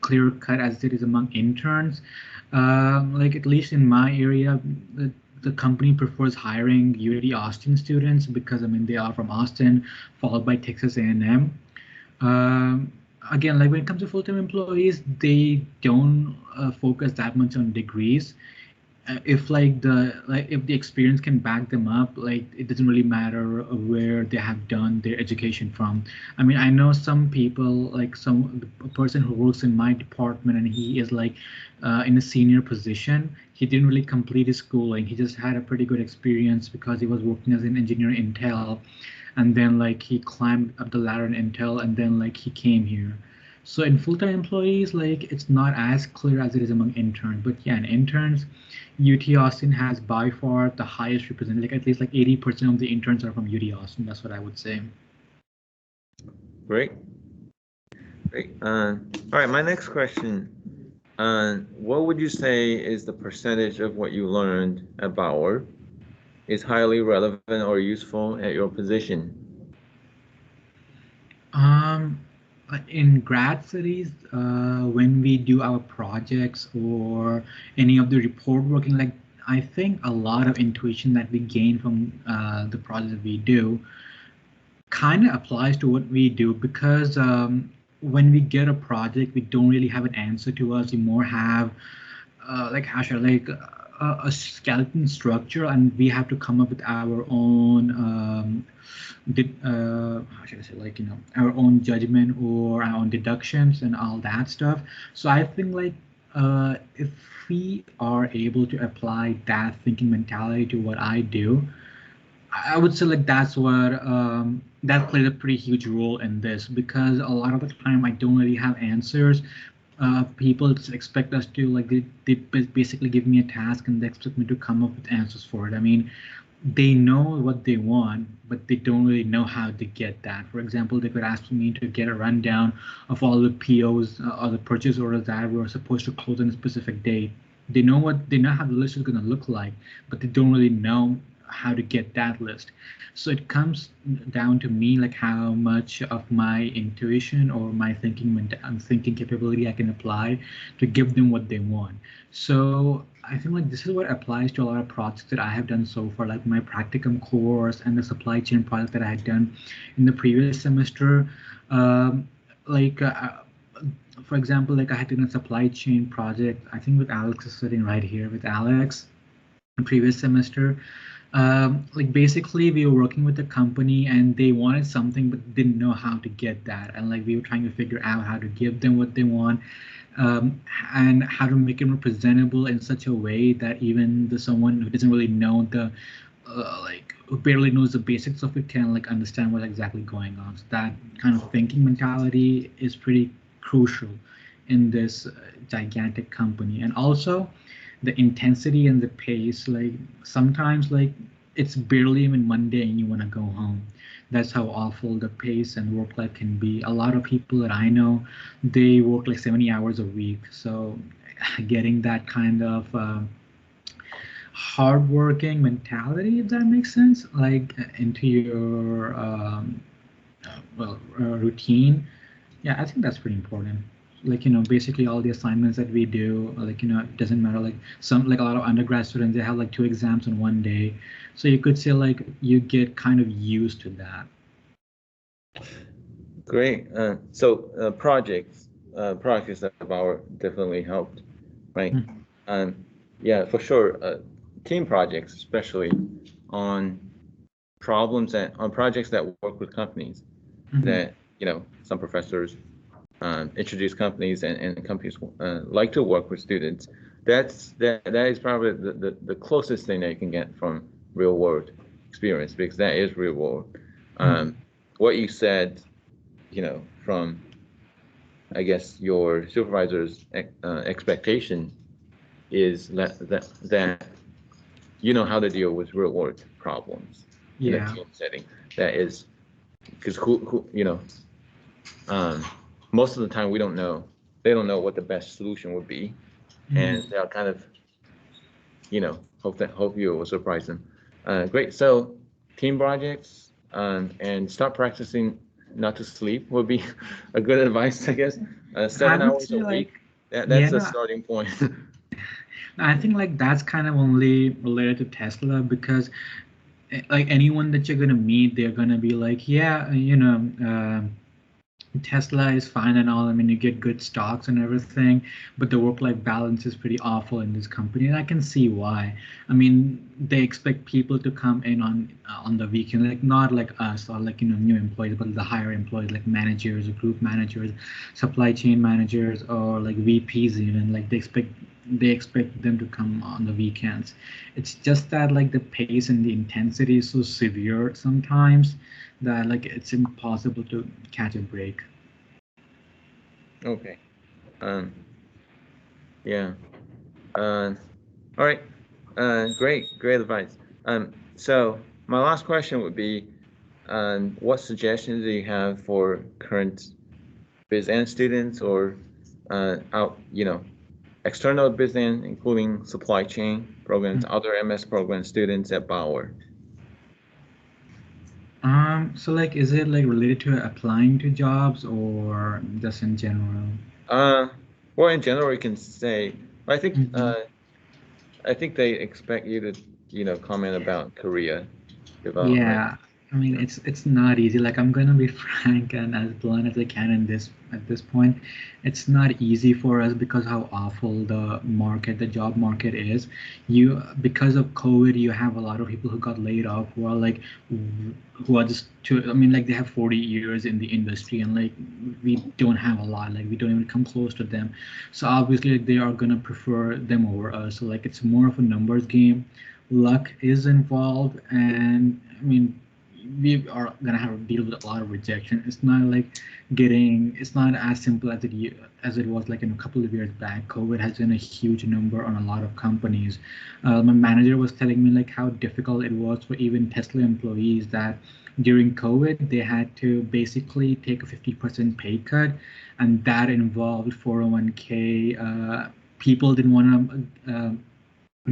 clear cut as it is among interns. Like at least in my area, the company prefers hiring UT Austin students because I mean they are from Austin, followed by Texas A&M. Um, Again, like when it comes to full-time employees, they don't focus that much on degrees. If if the experience can back them up, like it doesn't really matter where they have done their education from. I mean, I know some people, like a person who works in my department, and he is like in a senior position. He didn't really complete his schooling. He just had a pretty good experience because he was working as an engineer in Intel, and then like he climbed up the ladder in Intel, and then like he came here. So in full-time employees, like it's not as clear as it is among interns. But yeah, in interns, UT Austin has by far the highest representation. Like at least like 80% of the interns are from UT Austin. That's what I would say. Great. All right, my next question. What would you say is the percentage of what you learned at Bauer is highly relevant or useful at your position? In grad studies, when we do our projects or any of the report working, like I think a lot of intuition that we gain from the projects that we do kind of applies to what we do, because when we get a project, we don't really have an answer to us. We more have like how should I, like a skeleton structure, and we have to come up with our own how should I say, like our own judgment or our own deductions and all that stuff. So I think like if we are able to apply that thinking mentality to what I do, I would say like that's what that played a pretty huge role in this, because a lot of the time I don't really have answers. People just expect us to like they basically give me a task and they expect me to come up with answers for it. I mean, they know what they want, but they don't really know how to get that. For example, they could ask me to get a rundown of all the POs or the purchase orders that were supposed to close on a specific date. They know how the list is going to look like, but they don't really know how to get that list. So it comes down to me, like how much of my intuition or my thinking capability I can apply to give them what they want. So I think like this is what applies to a lot of projects that I have done so far, like my practicum course and the supply chain project that I had done in the previous semester. Um, like for example, like I had done a supply chain project. I think with Alex is sitting right here with Alex, previous semester. Like basically we were working with a company and they wanted something but didn't know how to get that, and like we were trying to figure out how to give them what they want, and how to make it more presentable in such a way that even someone who doesn't really know like who barely knows the basics of it can like understand what's exactly going on. So that kind of thinking mentality is pretty crucial in this gigantic company. And also the intensity and the pace, like sometimes like it's barely even Monday and you want to go home. That's how awful the pace and work life can be. A lot of people that I know, they work like 70 hours a week. So getting that kind of hardworking mentality, if that makes sense, like into your routine. Yeah, I think that's pretty important. Like, basically all the assignments that we do, like, it doesn't matter. Like like a lot of undergrad students, they have like 2 exams in one day. So you could say like you get kind of used to that. Great. So projects at Bauer definitely helped, right? Yeah, for sure. Team projects, especially on projects that work with companies that some professors introduce companies and companies like to work with students. That is probably the closest thing that you can get from real world experience, because that is real world. What you said, from, I guess, your supervisor's expectation is that you know how to deal with real world problems in a team setting. That is because most of the time they don't know what the best solution would be, and they'll kind of hope you will surprise them. Great. So team projects, and start practicing not to sleep would be a good advice, I guess. 7 hours a week. That's a starting point. I think like that's kind of only related to Tesla, because like anyone that you're gonna meet, they're gonna be like, yeah, Tesla is fine and all. I mean, you get good stocks and everything, but the work-life balance is pretty awful in this company, and I can see why. I mean, they expect people to come in on the weekend, like not like us or like new employees, but the higher employees like managers or group managers, supply chain managers, or like VPs even. Like they expect them to come on the weekends. It's just that like the pace and the intensity is so severe sometimes that like it's impossible to catch a break. Okay. Yeah. All right. Great advice. So my last question would be, what suggestions do you have for current BizAN students, or external BizAN, including supply chain programs, other MS program students at Bauer? So like, is it like related to applying to jobs or just in general? Well, in general, you can say, I think they expect you to comment about career development. Yeah, I mean it's not easy. Like I'm gonna be frank and as blunt as I can in this at this point. It's not easy for us because how awful the job market is. Because of COVID, you have a lot of people who got laid off who are like who are just I mean like they have 40 years in the industry, and like we don't have a lot. Like we don't even come close to them. So obviously they are gonna prefer them over us. So like it's more of a numbers game. Luck is involved, and I mean we are gonna have to deal with a lot of rejection. It's not like it's not as simple as it was like in a couple of years back. COVID has been a huge number on a lot of companies. My manager was telling me like how difficult it was for even Tesla employees, that during COVID they had to basically take a 50% pay cut, and that involved 401k. People didn't want to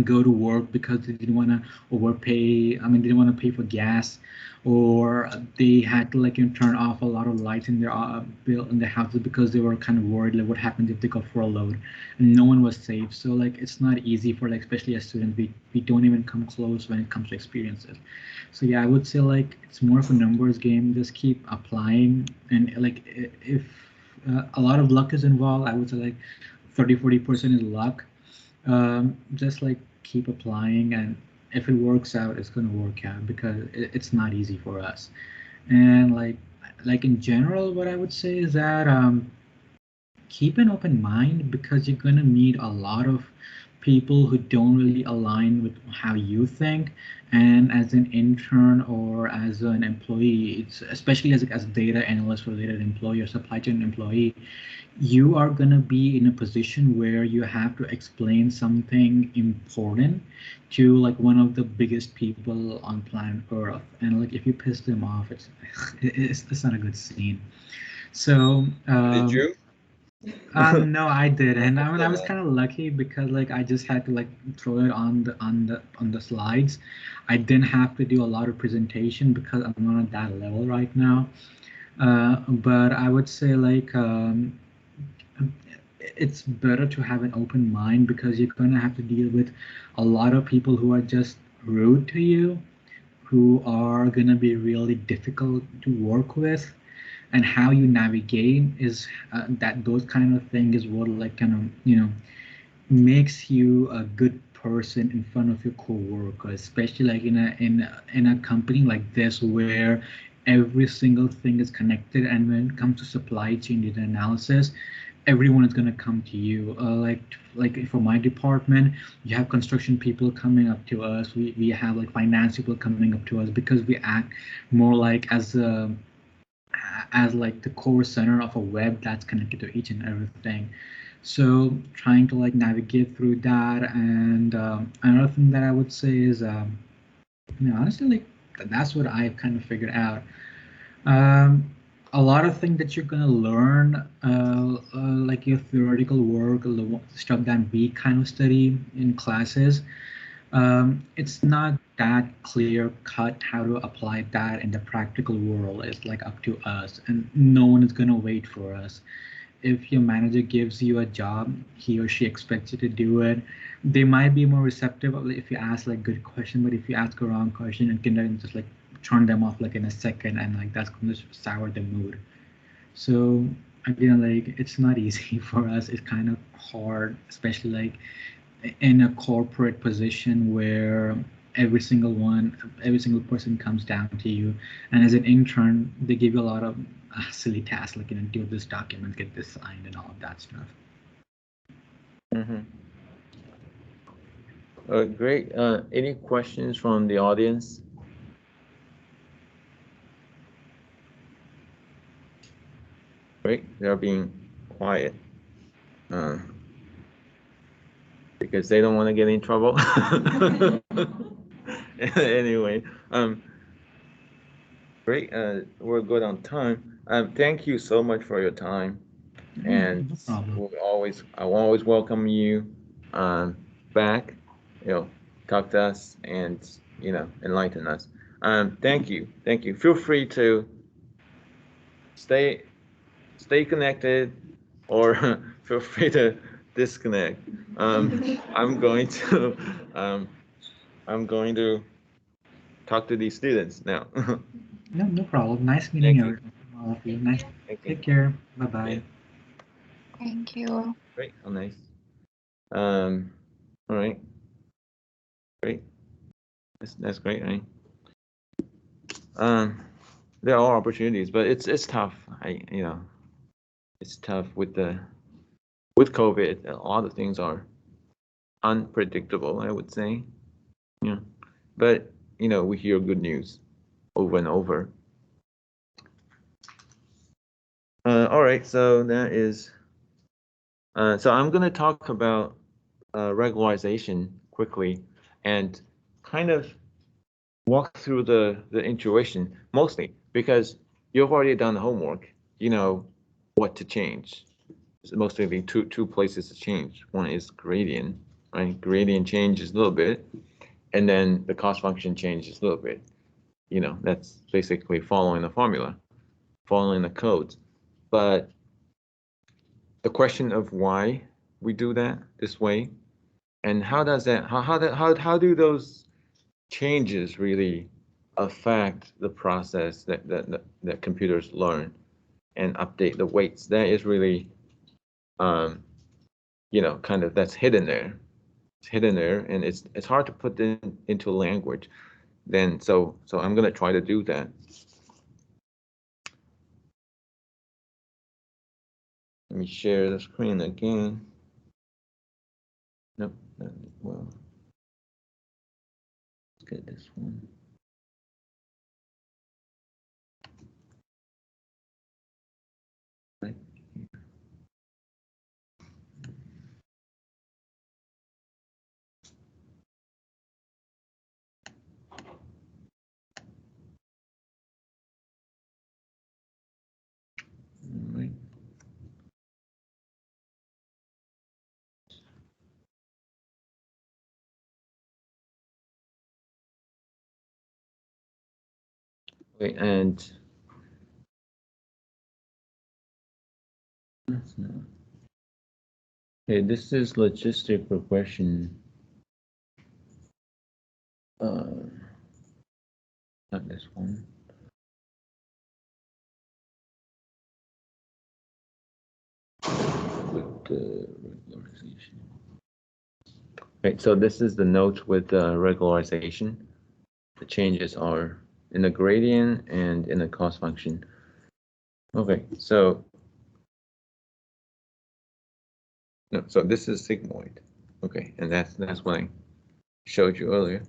go to work because they didn't want to overpay. I mean, they didn't want to pay for gas, or they had to like turn off a lot of lights in their bill in their houses because they were kind of worried like what happens if they got furloughed, and no one was safe. So like it's not easy for like especially as students. We don't even come close when it comes to experiences. So yeah, I would say like it's more of a numbers game. Just keep applying, and like if a lot of luck is involved, I would say like 30-40% is luck. Just like keep applying, and if it works out, it's going to work out, because it's not easy for us. And like in general, what I would say is that keep an open mind, because you're going to meet a lot of people who don't really align with how you think. And as an intern or as an employee, it's especially as a data analyst related employee or supply chain employee, you are going to be in a position where you have to explain something important to like one of the biggest people on planet Earth. And like if you piss them off, it's not a good scene. So Did you? no, I didn't. I mean, I was kind of lucky because like I just had to like throw it on the slides. I didn't have to do a lot of presentation because I'm not at that level right now. But I would say like it's better to have an open mind because you're going to have to deal with a lot of people who are just rude to you, who are going to be really difficult to work with, and how you navigate is that those kind of thing is what like kind of makes you a good person in front of your coworkers, especially like in a company like this where every single thing is connected, and when it comes to supply chain data analysis, everyone is going to come to you. Like for my department, you have construction people coming up to us. We have like finance people coming up to us because we act more like as like the core center of a web that's connected to each and everything. So trying to like navigate through that. And another thing that I would say is honestly, like that's what I've kind of figured out. um, a lot of things that you're gonna learn, like your theoretical work, the stuff that we kind of study in classes, it's not that clear cut how to apply that in the practical world. It's like up to us, and no one is gonna wait for us. If your manager gives you a job, he or she expects you to do it. They might be more receptive if you ask like good question, but if you ask a wrong question, it can then just like turn them off like in a second, and like that's going to sour the mood. So again, like it's not easy for us. It's kind of hard, especially like in a corporate position where every single person comes down to you, and as an intern, they give you a lot of silly tasks like do this document, get this signed, and all of that stuff. Great. Any questions from the audience? Great. They're being quiet because they don't want to get in trouble. Anyway, great. We're good on time. Thank you so much for your time, and No problem. I will always welcome you back. Talk to us and enlighten us. Thank you. Feel free to stay connected, or feel free to disconnect. I'm going to talk to these students now. No problem. Nice meeting Thank you. all of you. Nice. Thank you. Take care. Bye bye. Yeah. Thank you. Great. How nice. All right. Great. That's great, right? There are opportunities, but it's tough. It's tough with COVID. A lot of things are unpredictable, I would say. Yeah. But we hear good news over and over. All right, so that is. So I'm going to talk about regularization quickly, and kind of walk through the intuition mostly because you've already done the homework. You know what to change. There's mostly two places to change. One is gradient, right? Gradient changes a little bit, and then the cost function changes a little bit. That's basically following the formula, following the codes. But the question of why we do that this way, and how do those changes really affect the process that computers learn and update the weights? That is really, kind of that's hidden there. It's hidden there, and it's hard to put into language. Then so I'm gonna try to do that. Let me share the screen again. Nope. well, let's get this one. Right here. All right. Okay, and that's not. Okay, this is logistic regression. Not this one. With the regularization. Right, so this is the note with the regularization. The changes are in the gradient and in the cost function. Okay, so no, so this is sigmoid. Okay, and that's what I showed you earlier.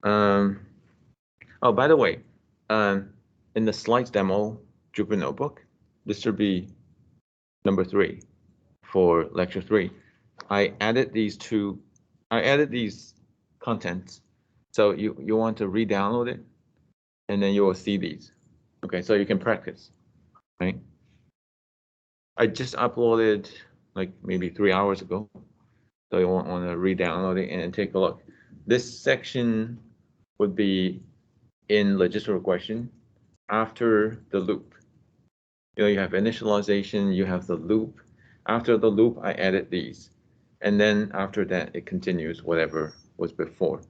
Oh, by the way, in the slides demo Jupyter Notebook, this should be number 3 for lecture 3. I added these contents. So you want to re-download it, and then you will see these. Okay, so you can practice, right? I just uploaded like maybe 3 hours ago. So you want to re-download it and take a look. This section would be in logistic regression after the loop. You have initialization, you have the loop. After the loop, I added these. And then after that, it continues whatever was before.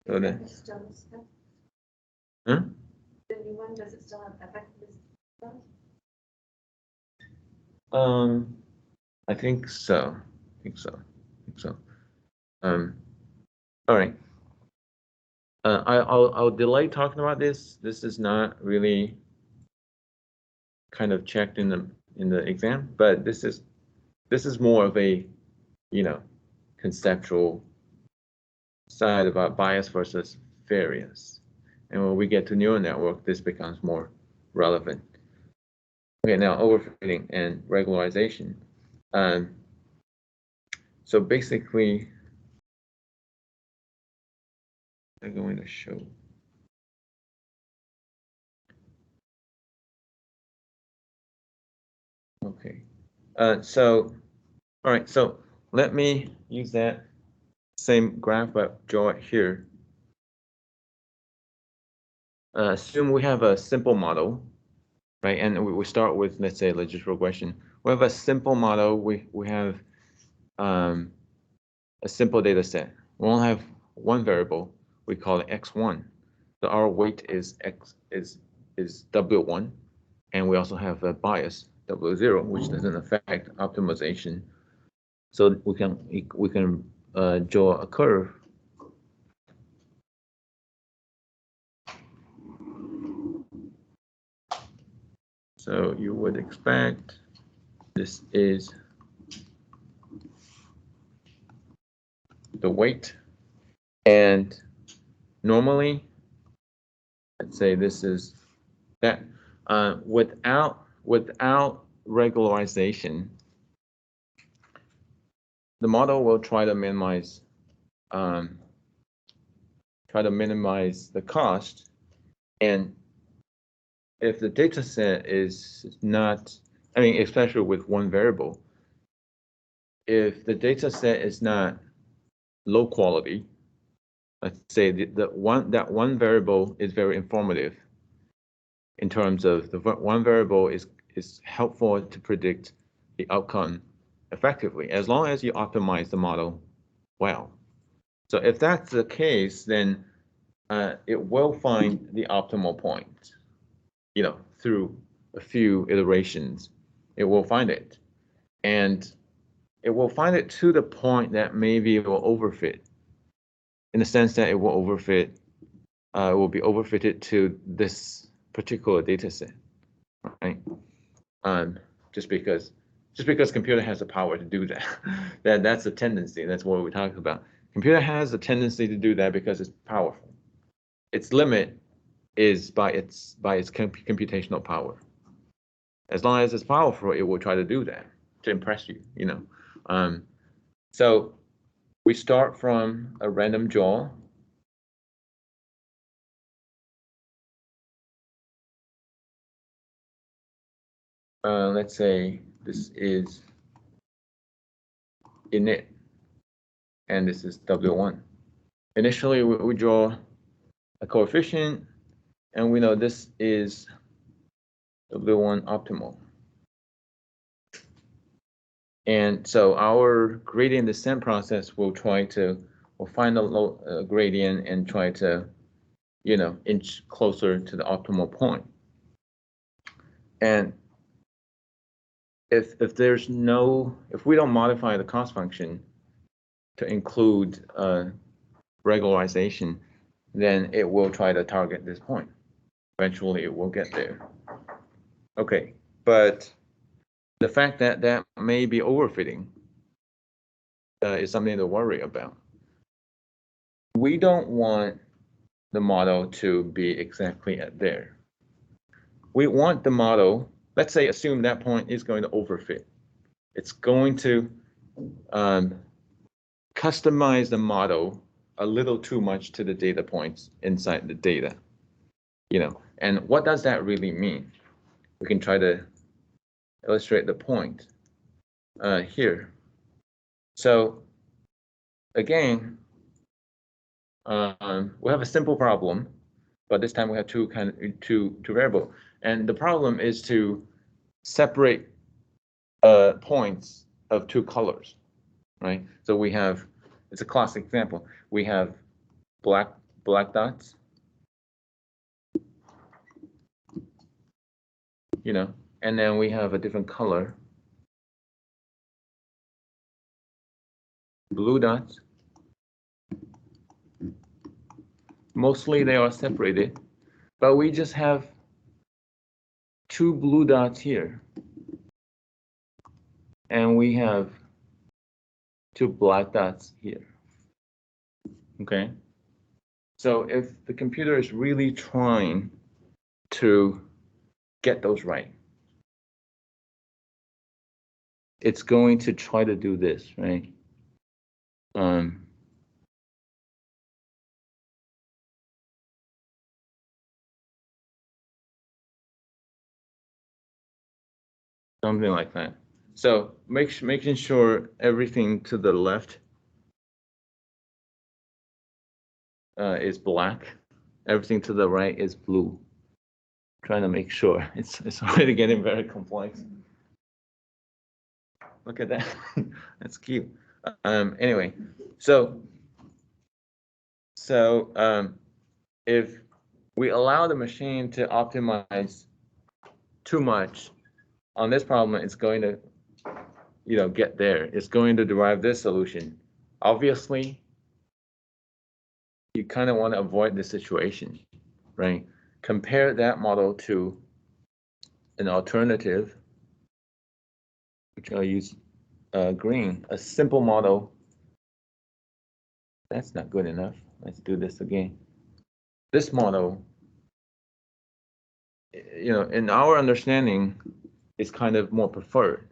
So then, Does it still have stuff? huh? The new one, does it still have effect stuff? I think so. All right. I'll delay talking about this. This is not really kind of checked in the exam, but this is more of a, conceptual side about bias versus variance. And when we get to neural network, this becomes more relevant. Okay, now overfitting and regularization. So basically, I'm going to show. Okay, so, all right, so let me use that same graph, but draw it here. Assume we have a simple model, right? And we start with, let's say, logistic regression. We have a simple model. We have a simple data set. We only have one variable. We call it x1. So our weight is W1, and we also have a bias W0, which doesn't affect optimization. So we can draw a curve. So you would expect this is the weight, and normally, let's say this is that. Without regularization, the model will try to minimize the cost, and if the data set is not, I mean, especially with one variable, if the data set is not low quality, let's say that one variable is very informative in terms of the one variable is helpful to predict the outcome effectively, as long as you optimize the model well. So if that's the case, then it will find the optimal point, through a few iterations, it will find it. And it will find it to the point that maybe it will overfit, in the sense that it will overfit, it will be overfitted to this particular data set, right? Just because just because computer has the power to do that. That's a tendency. That's what we're talking about. Computer has a tendency to do that because it's powerful. Its limit is by its computational power. As long as it's powerful, it will try to do that to impress you, you know. So we start from a random draw. Let's say this is init, and this is W1. Initially, we draw a coefficient, and we know this is W1 optimal. And so our gradient descent process will find a gradient and try to, you know, inch closer to the optimal point. And if we don't modify the cost function to include regularization, then it will try to target this point. Eventually, it will get there. Okay, but the fact that that may be overfitting is something to worry about. We don't want the model to be exactly at there. We want the model, let's say, assume that point is going to overfit. It's going to customize the model a little too much to the data points inside the data, you know. And what does that really mean? We can try to illustrate the point here. So again, we have a simple problem, but this time we have two variables. And the problem is to separate points of two colors, right? So we have, it's a classic example. We have black dots, you know, and then we have a different color, blue dots. Mostly they are separated, but we just have two blue dots here, and we have two black dots here. Okay, so if the computer is really trying to get those right, it's going to try to do this, right? Something like that. So making sure everything to the left is black, everything to the right is blue. Trying to make sure. It's already getting very complex. Look at that. That's cute. Anyway, so if we allow the machine to optimize too much on this problem, it's going to, you know, get there. It's going to derive this solution. Obviously, you kind of want to avoid this situation, right? Compare that model to an alternative, which I'll use green, a simple model. That's not good enough. Let's do this again. This model, you know, in our understanding, is kind of more preferred.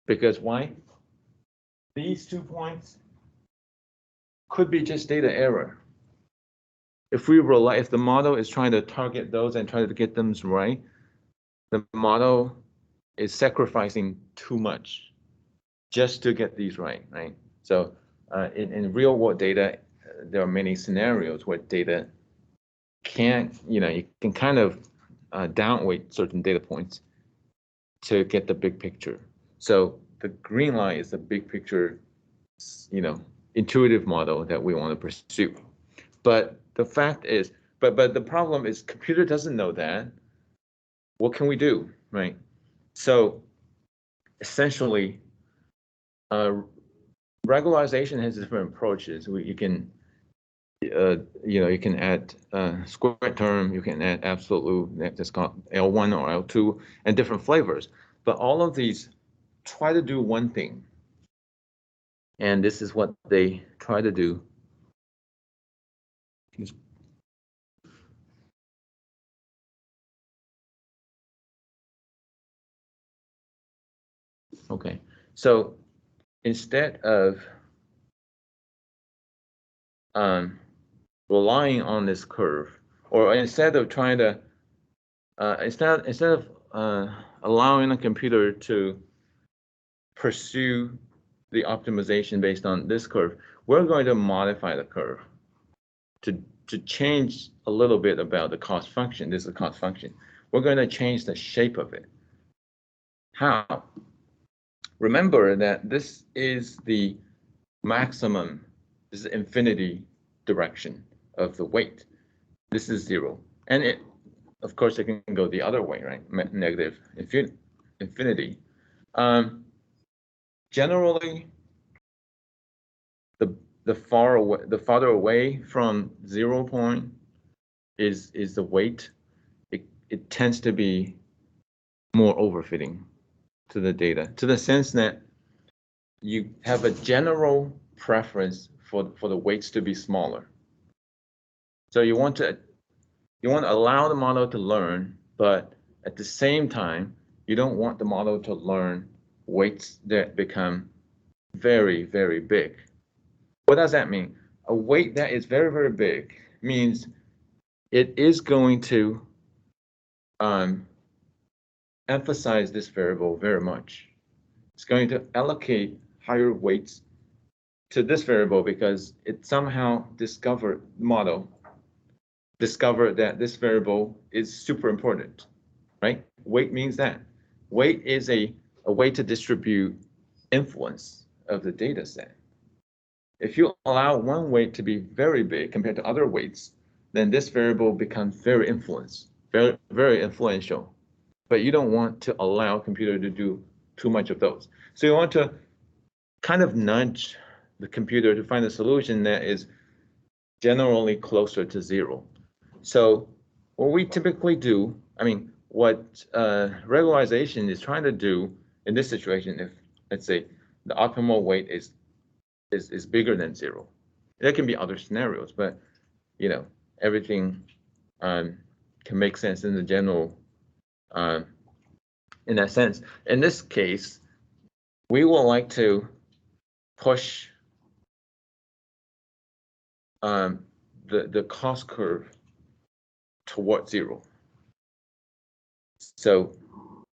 Because why? These 2 points could be just data error. If the model is trying to target those and try to get them right, the model is sacrificing too much just to get these right? So in real world data, there are many scenarios where data can't, you know, you can kind of downweight certain data points to get the big picture. So the green line is the big picture, you know, intuitive model that we want to pursue. But the fact is, but the problem is computer doesn't know that. What can we do, right? So essentially, regularization has different approaches. You can, you know, you can add square term, you can add absolute, that's called L1 or L2, and different flavors. But all of these try to do one thing. And this is what they try to do. Okay, so instead of relying on this curve, or instead of trying to, instead of allowing a computer to pursue the optimization based on this curve, we're going to modify the curve to change a little bit about the cost function. This is a cost function. We're going to change the shape of it. How? Remember that this is the maximum, this is infinity direction of the weight. This is 0. And it, of course, it can go the other way, right? Negative infinity. Generally, the farther away from 0 point is the weight. It tends to be more overfitting to the data, to the sense that you have a general preference for the weights to be smaller. So you want to allow the model to learn, but at the same time, you don't want the model to learn weights that become very, very big. What does that mean? A weight that is very, very big means it is going to emphasize this variable very much. It's going to allocate higher weights to this variable because it somehow discovered that this variable is super important, right? Weight means that. Weight is a way to distribute influence of the data set. If you allow one weight to be very big compared to other weights, then this variable becomes very influential. But you don't want to allow a computer to do too much of those. So you want to kind of nudge the computer to find a solution that is generally closer to 0. So what we typically do, what regularization is trying to do in this situation, if let's say the optimal weight is bigger than 0. There can be other scenarios, but everything can make sense in the general in that sense. In this case, we would like to push the cost curve toward 0, so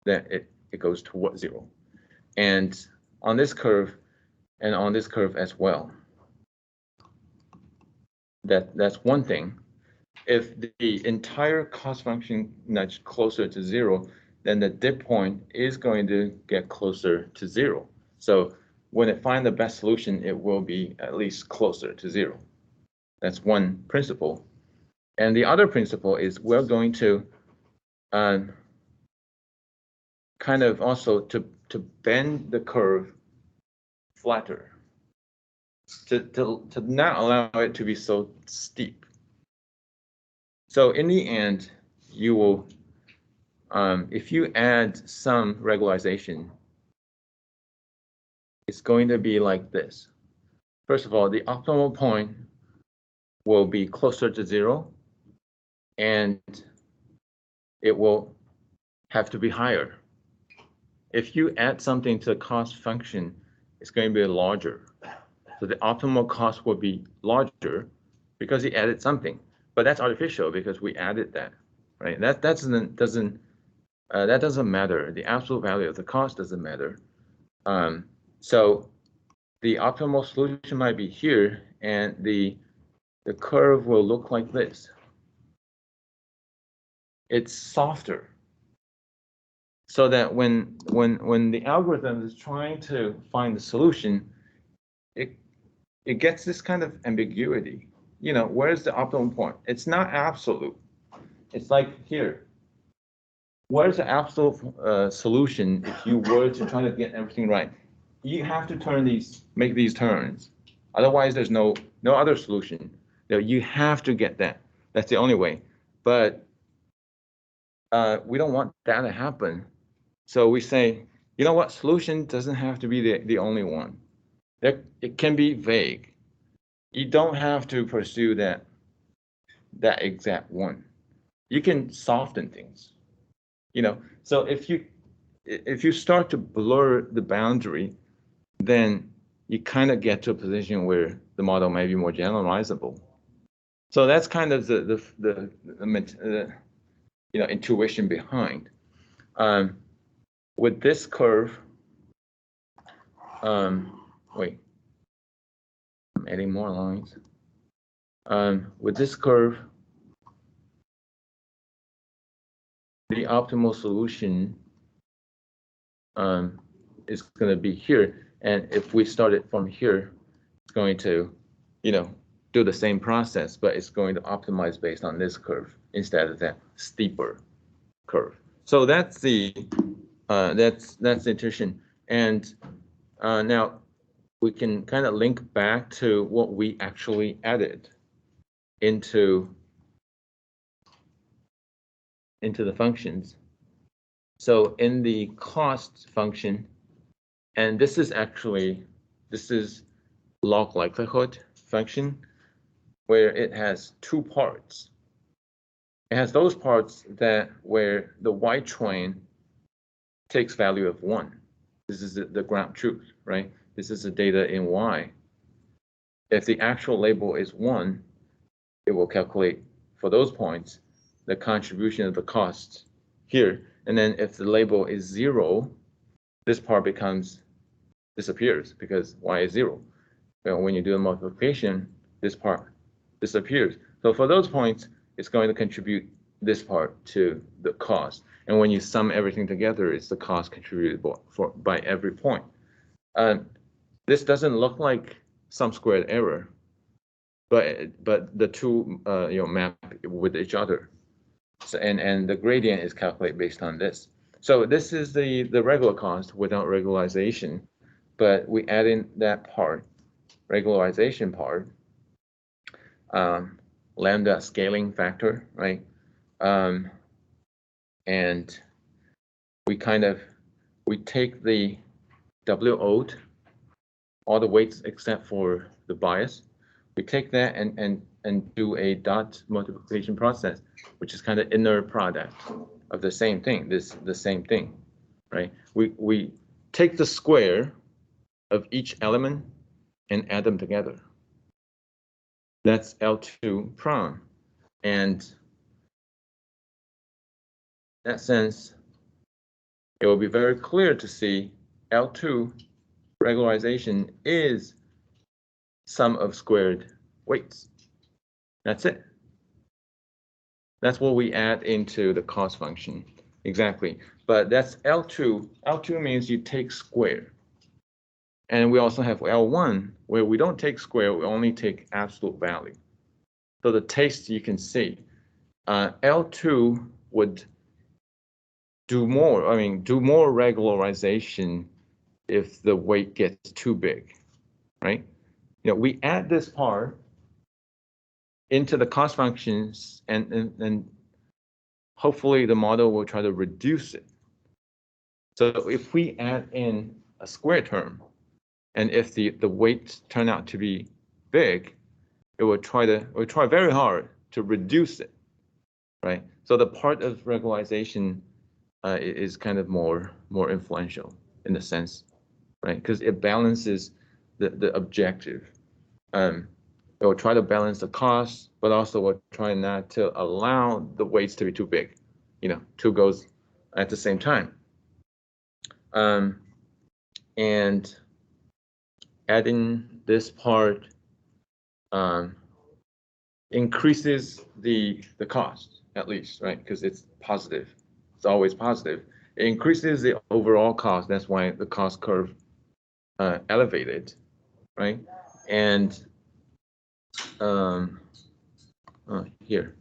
that it goes toward 0, and on this curve and on this curve as well. That's one thing. If the entire cost function nudge closer to 0, then the dip point is going to get closer to 0. So when it finds the best solution, it will be at least closer to 0. That's one principle. And the other principle is we're going to kind of also to bend the curve flatter, to not allow it to be so steep. So in the end, you will, if you add some regularization, it's going to be like this. First of all, the optimal point will be closer to 0, and it will have to be higher. If you add something to the cost function, it's going to be larger. So the optimal cost will be larger because you added something. But that's artificial because we added that, right? That doesn't matter. The absolute value of the cost doesn't matter. So the optimal solution might be here, and the curve will look like this. It's softer, so that when the algorithm is trying to find the solution, it gets this kind of ambiguity. Where's the optimal point? It's not absolute. It's like here. Where's the absolute solution if you were to try to get everything right? You have to make these turns. Otherwise, there's no other solution. You have to get that. That's the only way. But we don't want that to happen. So we say, you know what? Solution doesn't have to be the only one. It can be vague. You don't have to pursue that exact one. You can soften things, you know. So if you start to blur the boundary, then you kind of get to a position where the model may be more generalizable. So that's kind of the intuition behind. With this curve, wait, I'm adding more lines. With this curve, the optimal solution is going to be here. And if we start it from here, it's going to, do the same process, but it's going to optimize based on this curve instead of that steeper curve. So that's the intuition. And now we can kind of link back to what we actually added into the functions. So in the cost function, and this is log likelihood function, where it has two parts. It has those parts where the y train takes value of 1. This is the ground truth, right? This is the data in y. If the actual label is 1, it will calculate for those points the contribution of the cost here. And then if the label is 0, this part disappears because y is 0. When you do the multiplication, this part disappears. So for those points, it's going to contribute this part to the cost. And when you sum everything together, it's the cost contributed by every point. This doesn't look like some squared error, but the two map with each other. So and the gradient is calculated based on this. So this is the regular cost without regularization, but we add in that part, regularization part, lambda scaling factor, right? And we take the WO'd, all the weights except for the bias. We take that and do a dot multiplication process, which is kind of inner product of the same thing, the same thing, right? We take the square of each element and add them together. That's L2 prime. And in that sense, it will be very clear to see L2 regularization is sum of squared weights. That's it. That's what we add into the cost function. Exactly. But that's L2. L2 means you take square. And we also have L1, where we don't take square, we only take absolute value. So the taste you can see. L2 would do more regularization if the weight gets too big, right? We add this part into the cost functions and hopefully the model will try to reduce it. So if we add in a square term, and if the weights turn out to be big, it will try very hard to reduce it, right? So the part of regularization is kind of more influential in the sense, right? Because it balances the objective. It will try to balance the cost, but also will try not to allow the weights to be too big. Two goes at the same time. And adding this part increases the cost, at least, right? Because it's positive. It's always positive. It increases the overall cost. That's why the cost curve elevated, right? And here,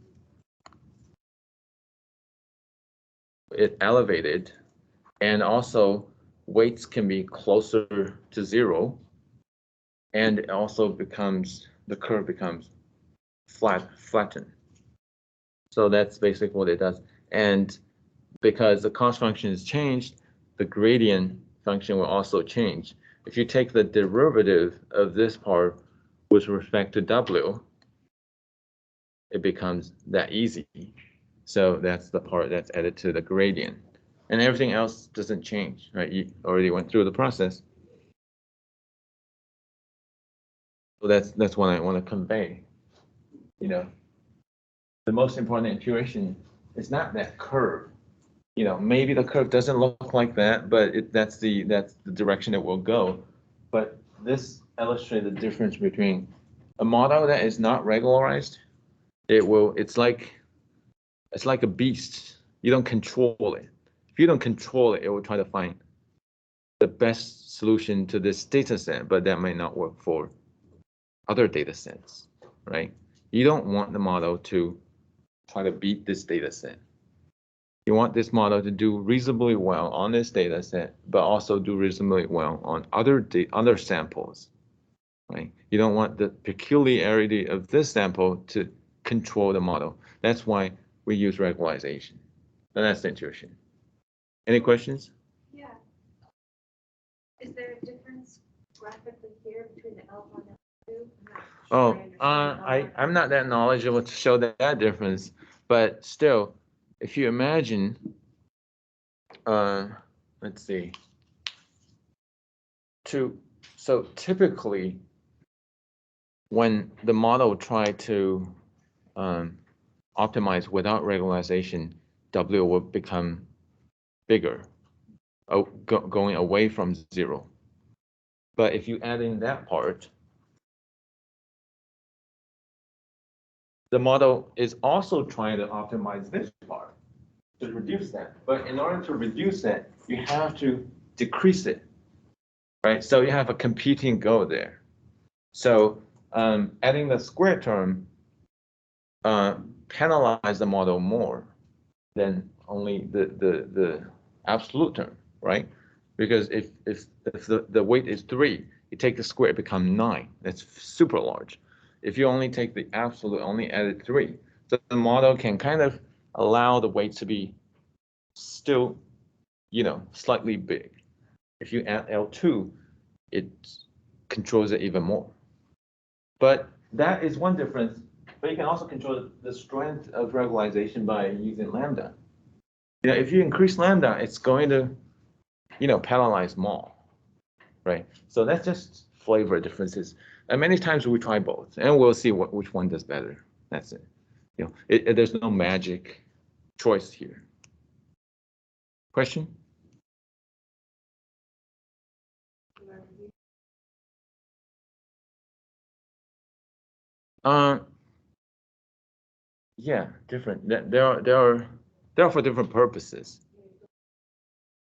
it elevated, and also weights can be closer to 0, and it also the curve becomes flattened. So that's basically what it does. And because the cost function is changed, the gradient function will also change. If you take the derivative of this part with respect to W, it becomes that easy. So that's the part that's added to the gradient. And everything else doesn't change, right? You already went through the process. So that's what I want to convey. You know, the most important intuition is not that curve. You know, maybe the curve doesn't look like that, but that's the direction it will go. But this illustrates the difference between a model that is not regularized. It's like a beast. You don't control it. If you don't control it, it will try to find the best solution to this data set, but that might not work for other data sets, right? You don't want the model to try to beat this data set. You want this model to do reasonably well on this data set, but also do reasonably well on other samples, right? You don't want the peculiarity of this sample to control the model. That's why we use regularization. And that's the intuition. Any questions? Yeah. Is there a difference graphically here between the L1 and L2? I'm not that knowledgeable to show that difference, but still, if you imagine, let's see. So typically, when the model try to optimize without regularization, W will become bigger, going away from 0. But if you add in that part, the model is also trying to optimize this part to reduce that. But in order to reduce that, you have to decrease it, right? So you have a competing goal there. So adding the square term penalize the model more than only the absolute term, right? Because if the weight is 3, you take the square, it becomes 9. That's super large. If you only take the absolute, only added 3, so the model can kind of allow the weight to be still, slightly big. If you add L2, it controls it even more. But that is one difference. But you can also control the strength of regularization by using lambda. If you increase lambda, it's going to, penalize more, right? So that's just flavor differences. And many times we try both, and we'll see which one does better. That's it. There's no magic choice here. Question? Yeah, different. There are for different purposes.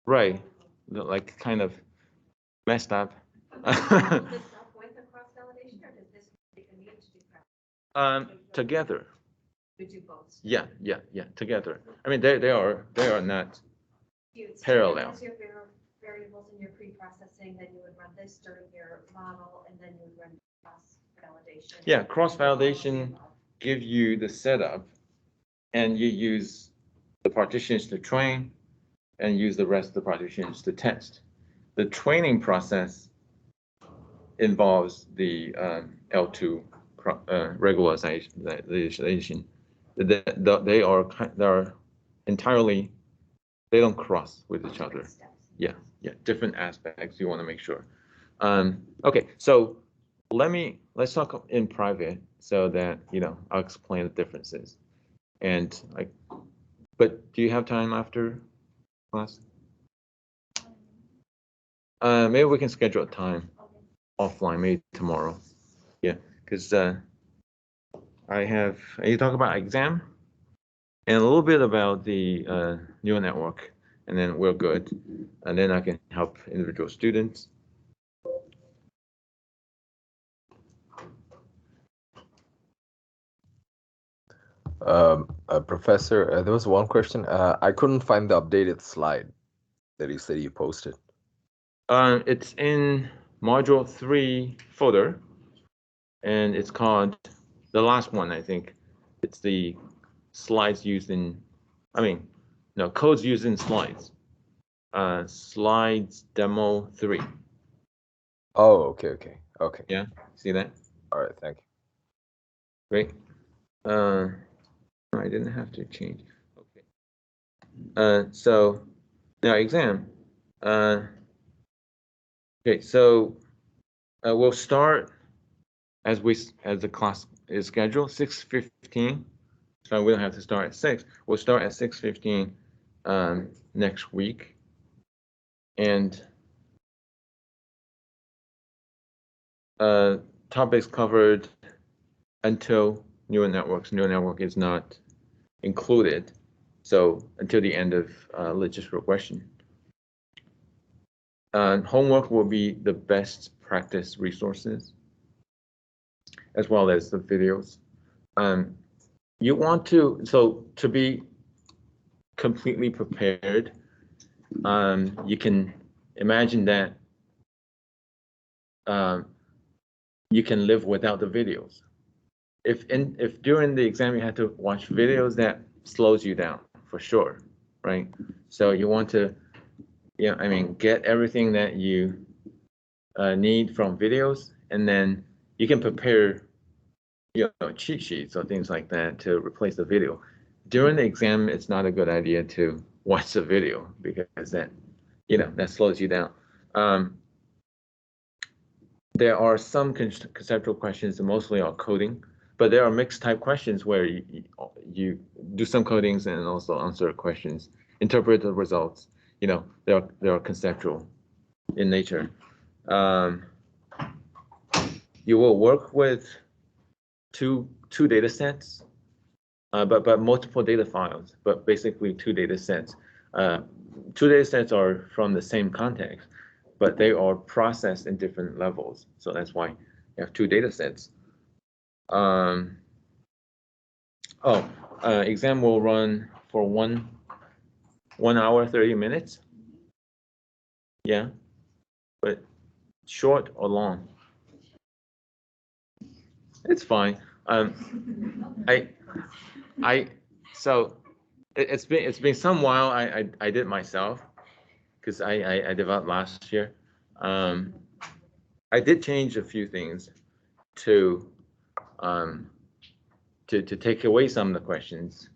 Right. Like kind of messed up. Together. We do both. Yeah, together. I mean, they are not parallel. As your variables in your pre-processing, then you would run this during your model, and then you would run cross-validation. Yeah, cross-validation give you the setup, and you use the partitions to train, and use the rest of the partitions to test. The training process involves the L2 regularization. They are entirely, they don't cross with each other. Yeah, different aspects you want to make sure. Okay, so let's talk in private so that I'll explain the differences. And but do you have time after class? Maybe we can schedule a time offline, maybe tomorrow. Yeah, because you talk about exam and a little bit about the neural network, and then we're good. And then I can help individual students. Professor, there was one question. I couldn't find the updated slide that you said you posted. It's in module 3 folder, and it's called the last one, I think. It's the slides used in, codes used in slides. slides demo 3. Oh, okay. Yeah, see that? All right, thank you. Great. I didn't have to change. Okay. So now exam. Okay, so we'll start as the class is scheduled 6:15. So we don't have to start at 6. We'll start at 6:15 next week, and topics covered until neural networks. Neural network is not included, so until the end of logistic regression. Homework will be the best practice resources, as well as the videos. You want to be completely prepared. You can imagine that you can live without the videos. If during the exam you have to watch videos, that slows you down for sure, right? So you want to, get everything that you need from videos, and then you can prepare, cheat sheets or things like that to replace the video. During the exam, it's not a good idea to watch the video because that slows you down. There are some conceptual questions that mostly are coding, but there are mixed type questions where you do some codings and also answer questions, interpret the results. They are conceptual in nature. You will work with two data sets, but multiple data files, but basically 2 data sets. 2 data sets are from the same context, but they are processed in different levels. So that's why you have 2 data sets. Exam will run for 1 hour, 30 minutes. Yeah, but short or long? It's fine. So it's been some while. I did myself because I developed last year. I did change a few things to take away some of the questions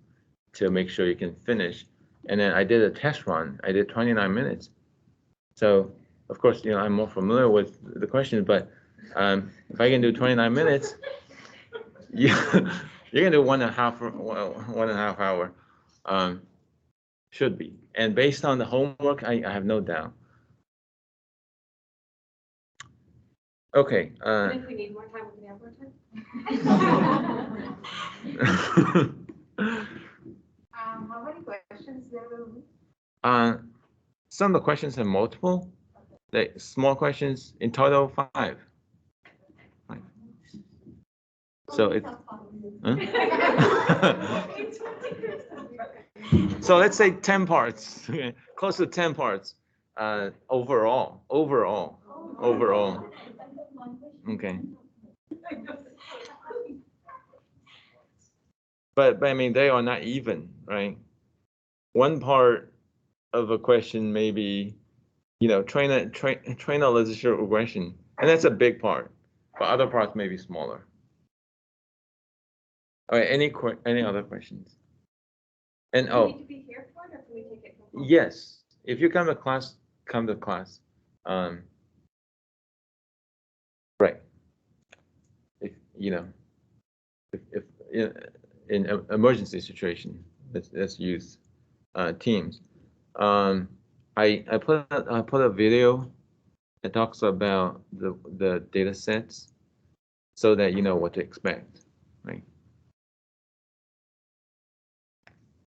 to make sure you can finish. And then I did a test run. I did 29 minutes. So of course, I'm more familiar with the questions, but if I can do 29 minutes, you can do 1.5 hour. Should be. And based on the homework, I have no doubt. Okay. And if we need more time, we can have more time. How many questions there will be? Some of the questions have multiple. Like small questions, in total 5. So it's so let's say 10 parts, close to 10 parts overall. Okay. But I mean, they are not even, right? One part of a question may be, train a logistic regression, and that's a big part. But other parts may be smaller. All right. Any other questions? And do we need to be here for it, or can we take it from home? Yes. If you come to class, come to class. Right. If if in an emergency situation, let's use Teams. I put a video that talks about the data sets so that you know what to expect, right?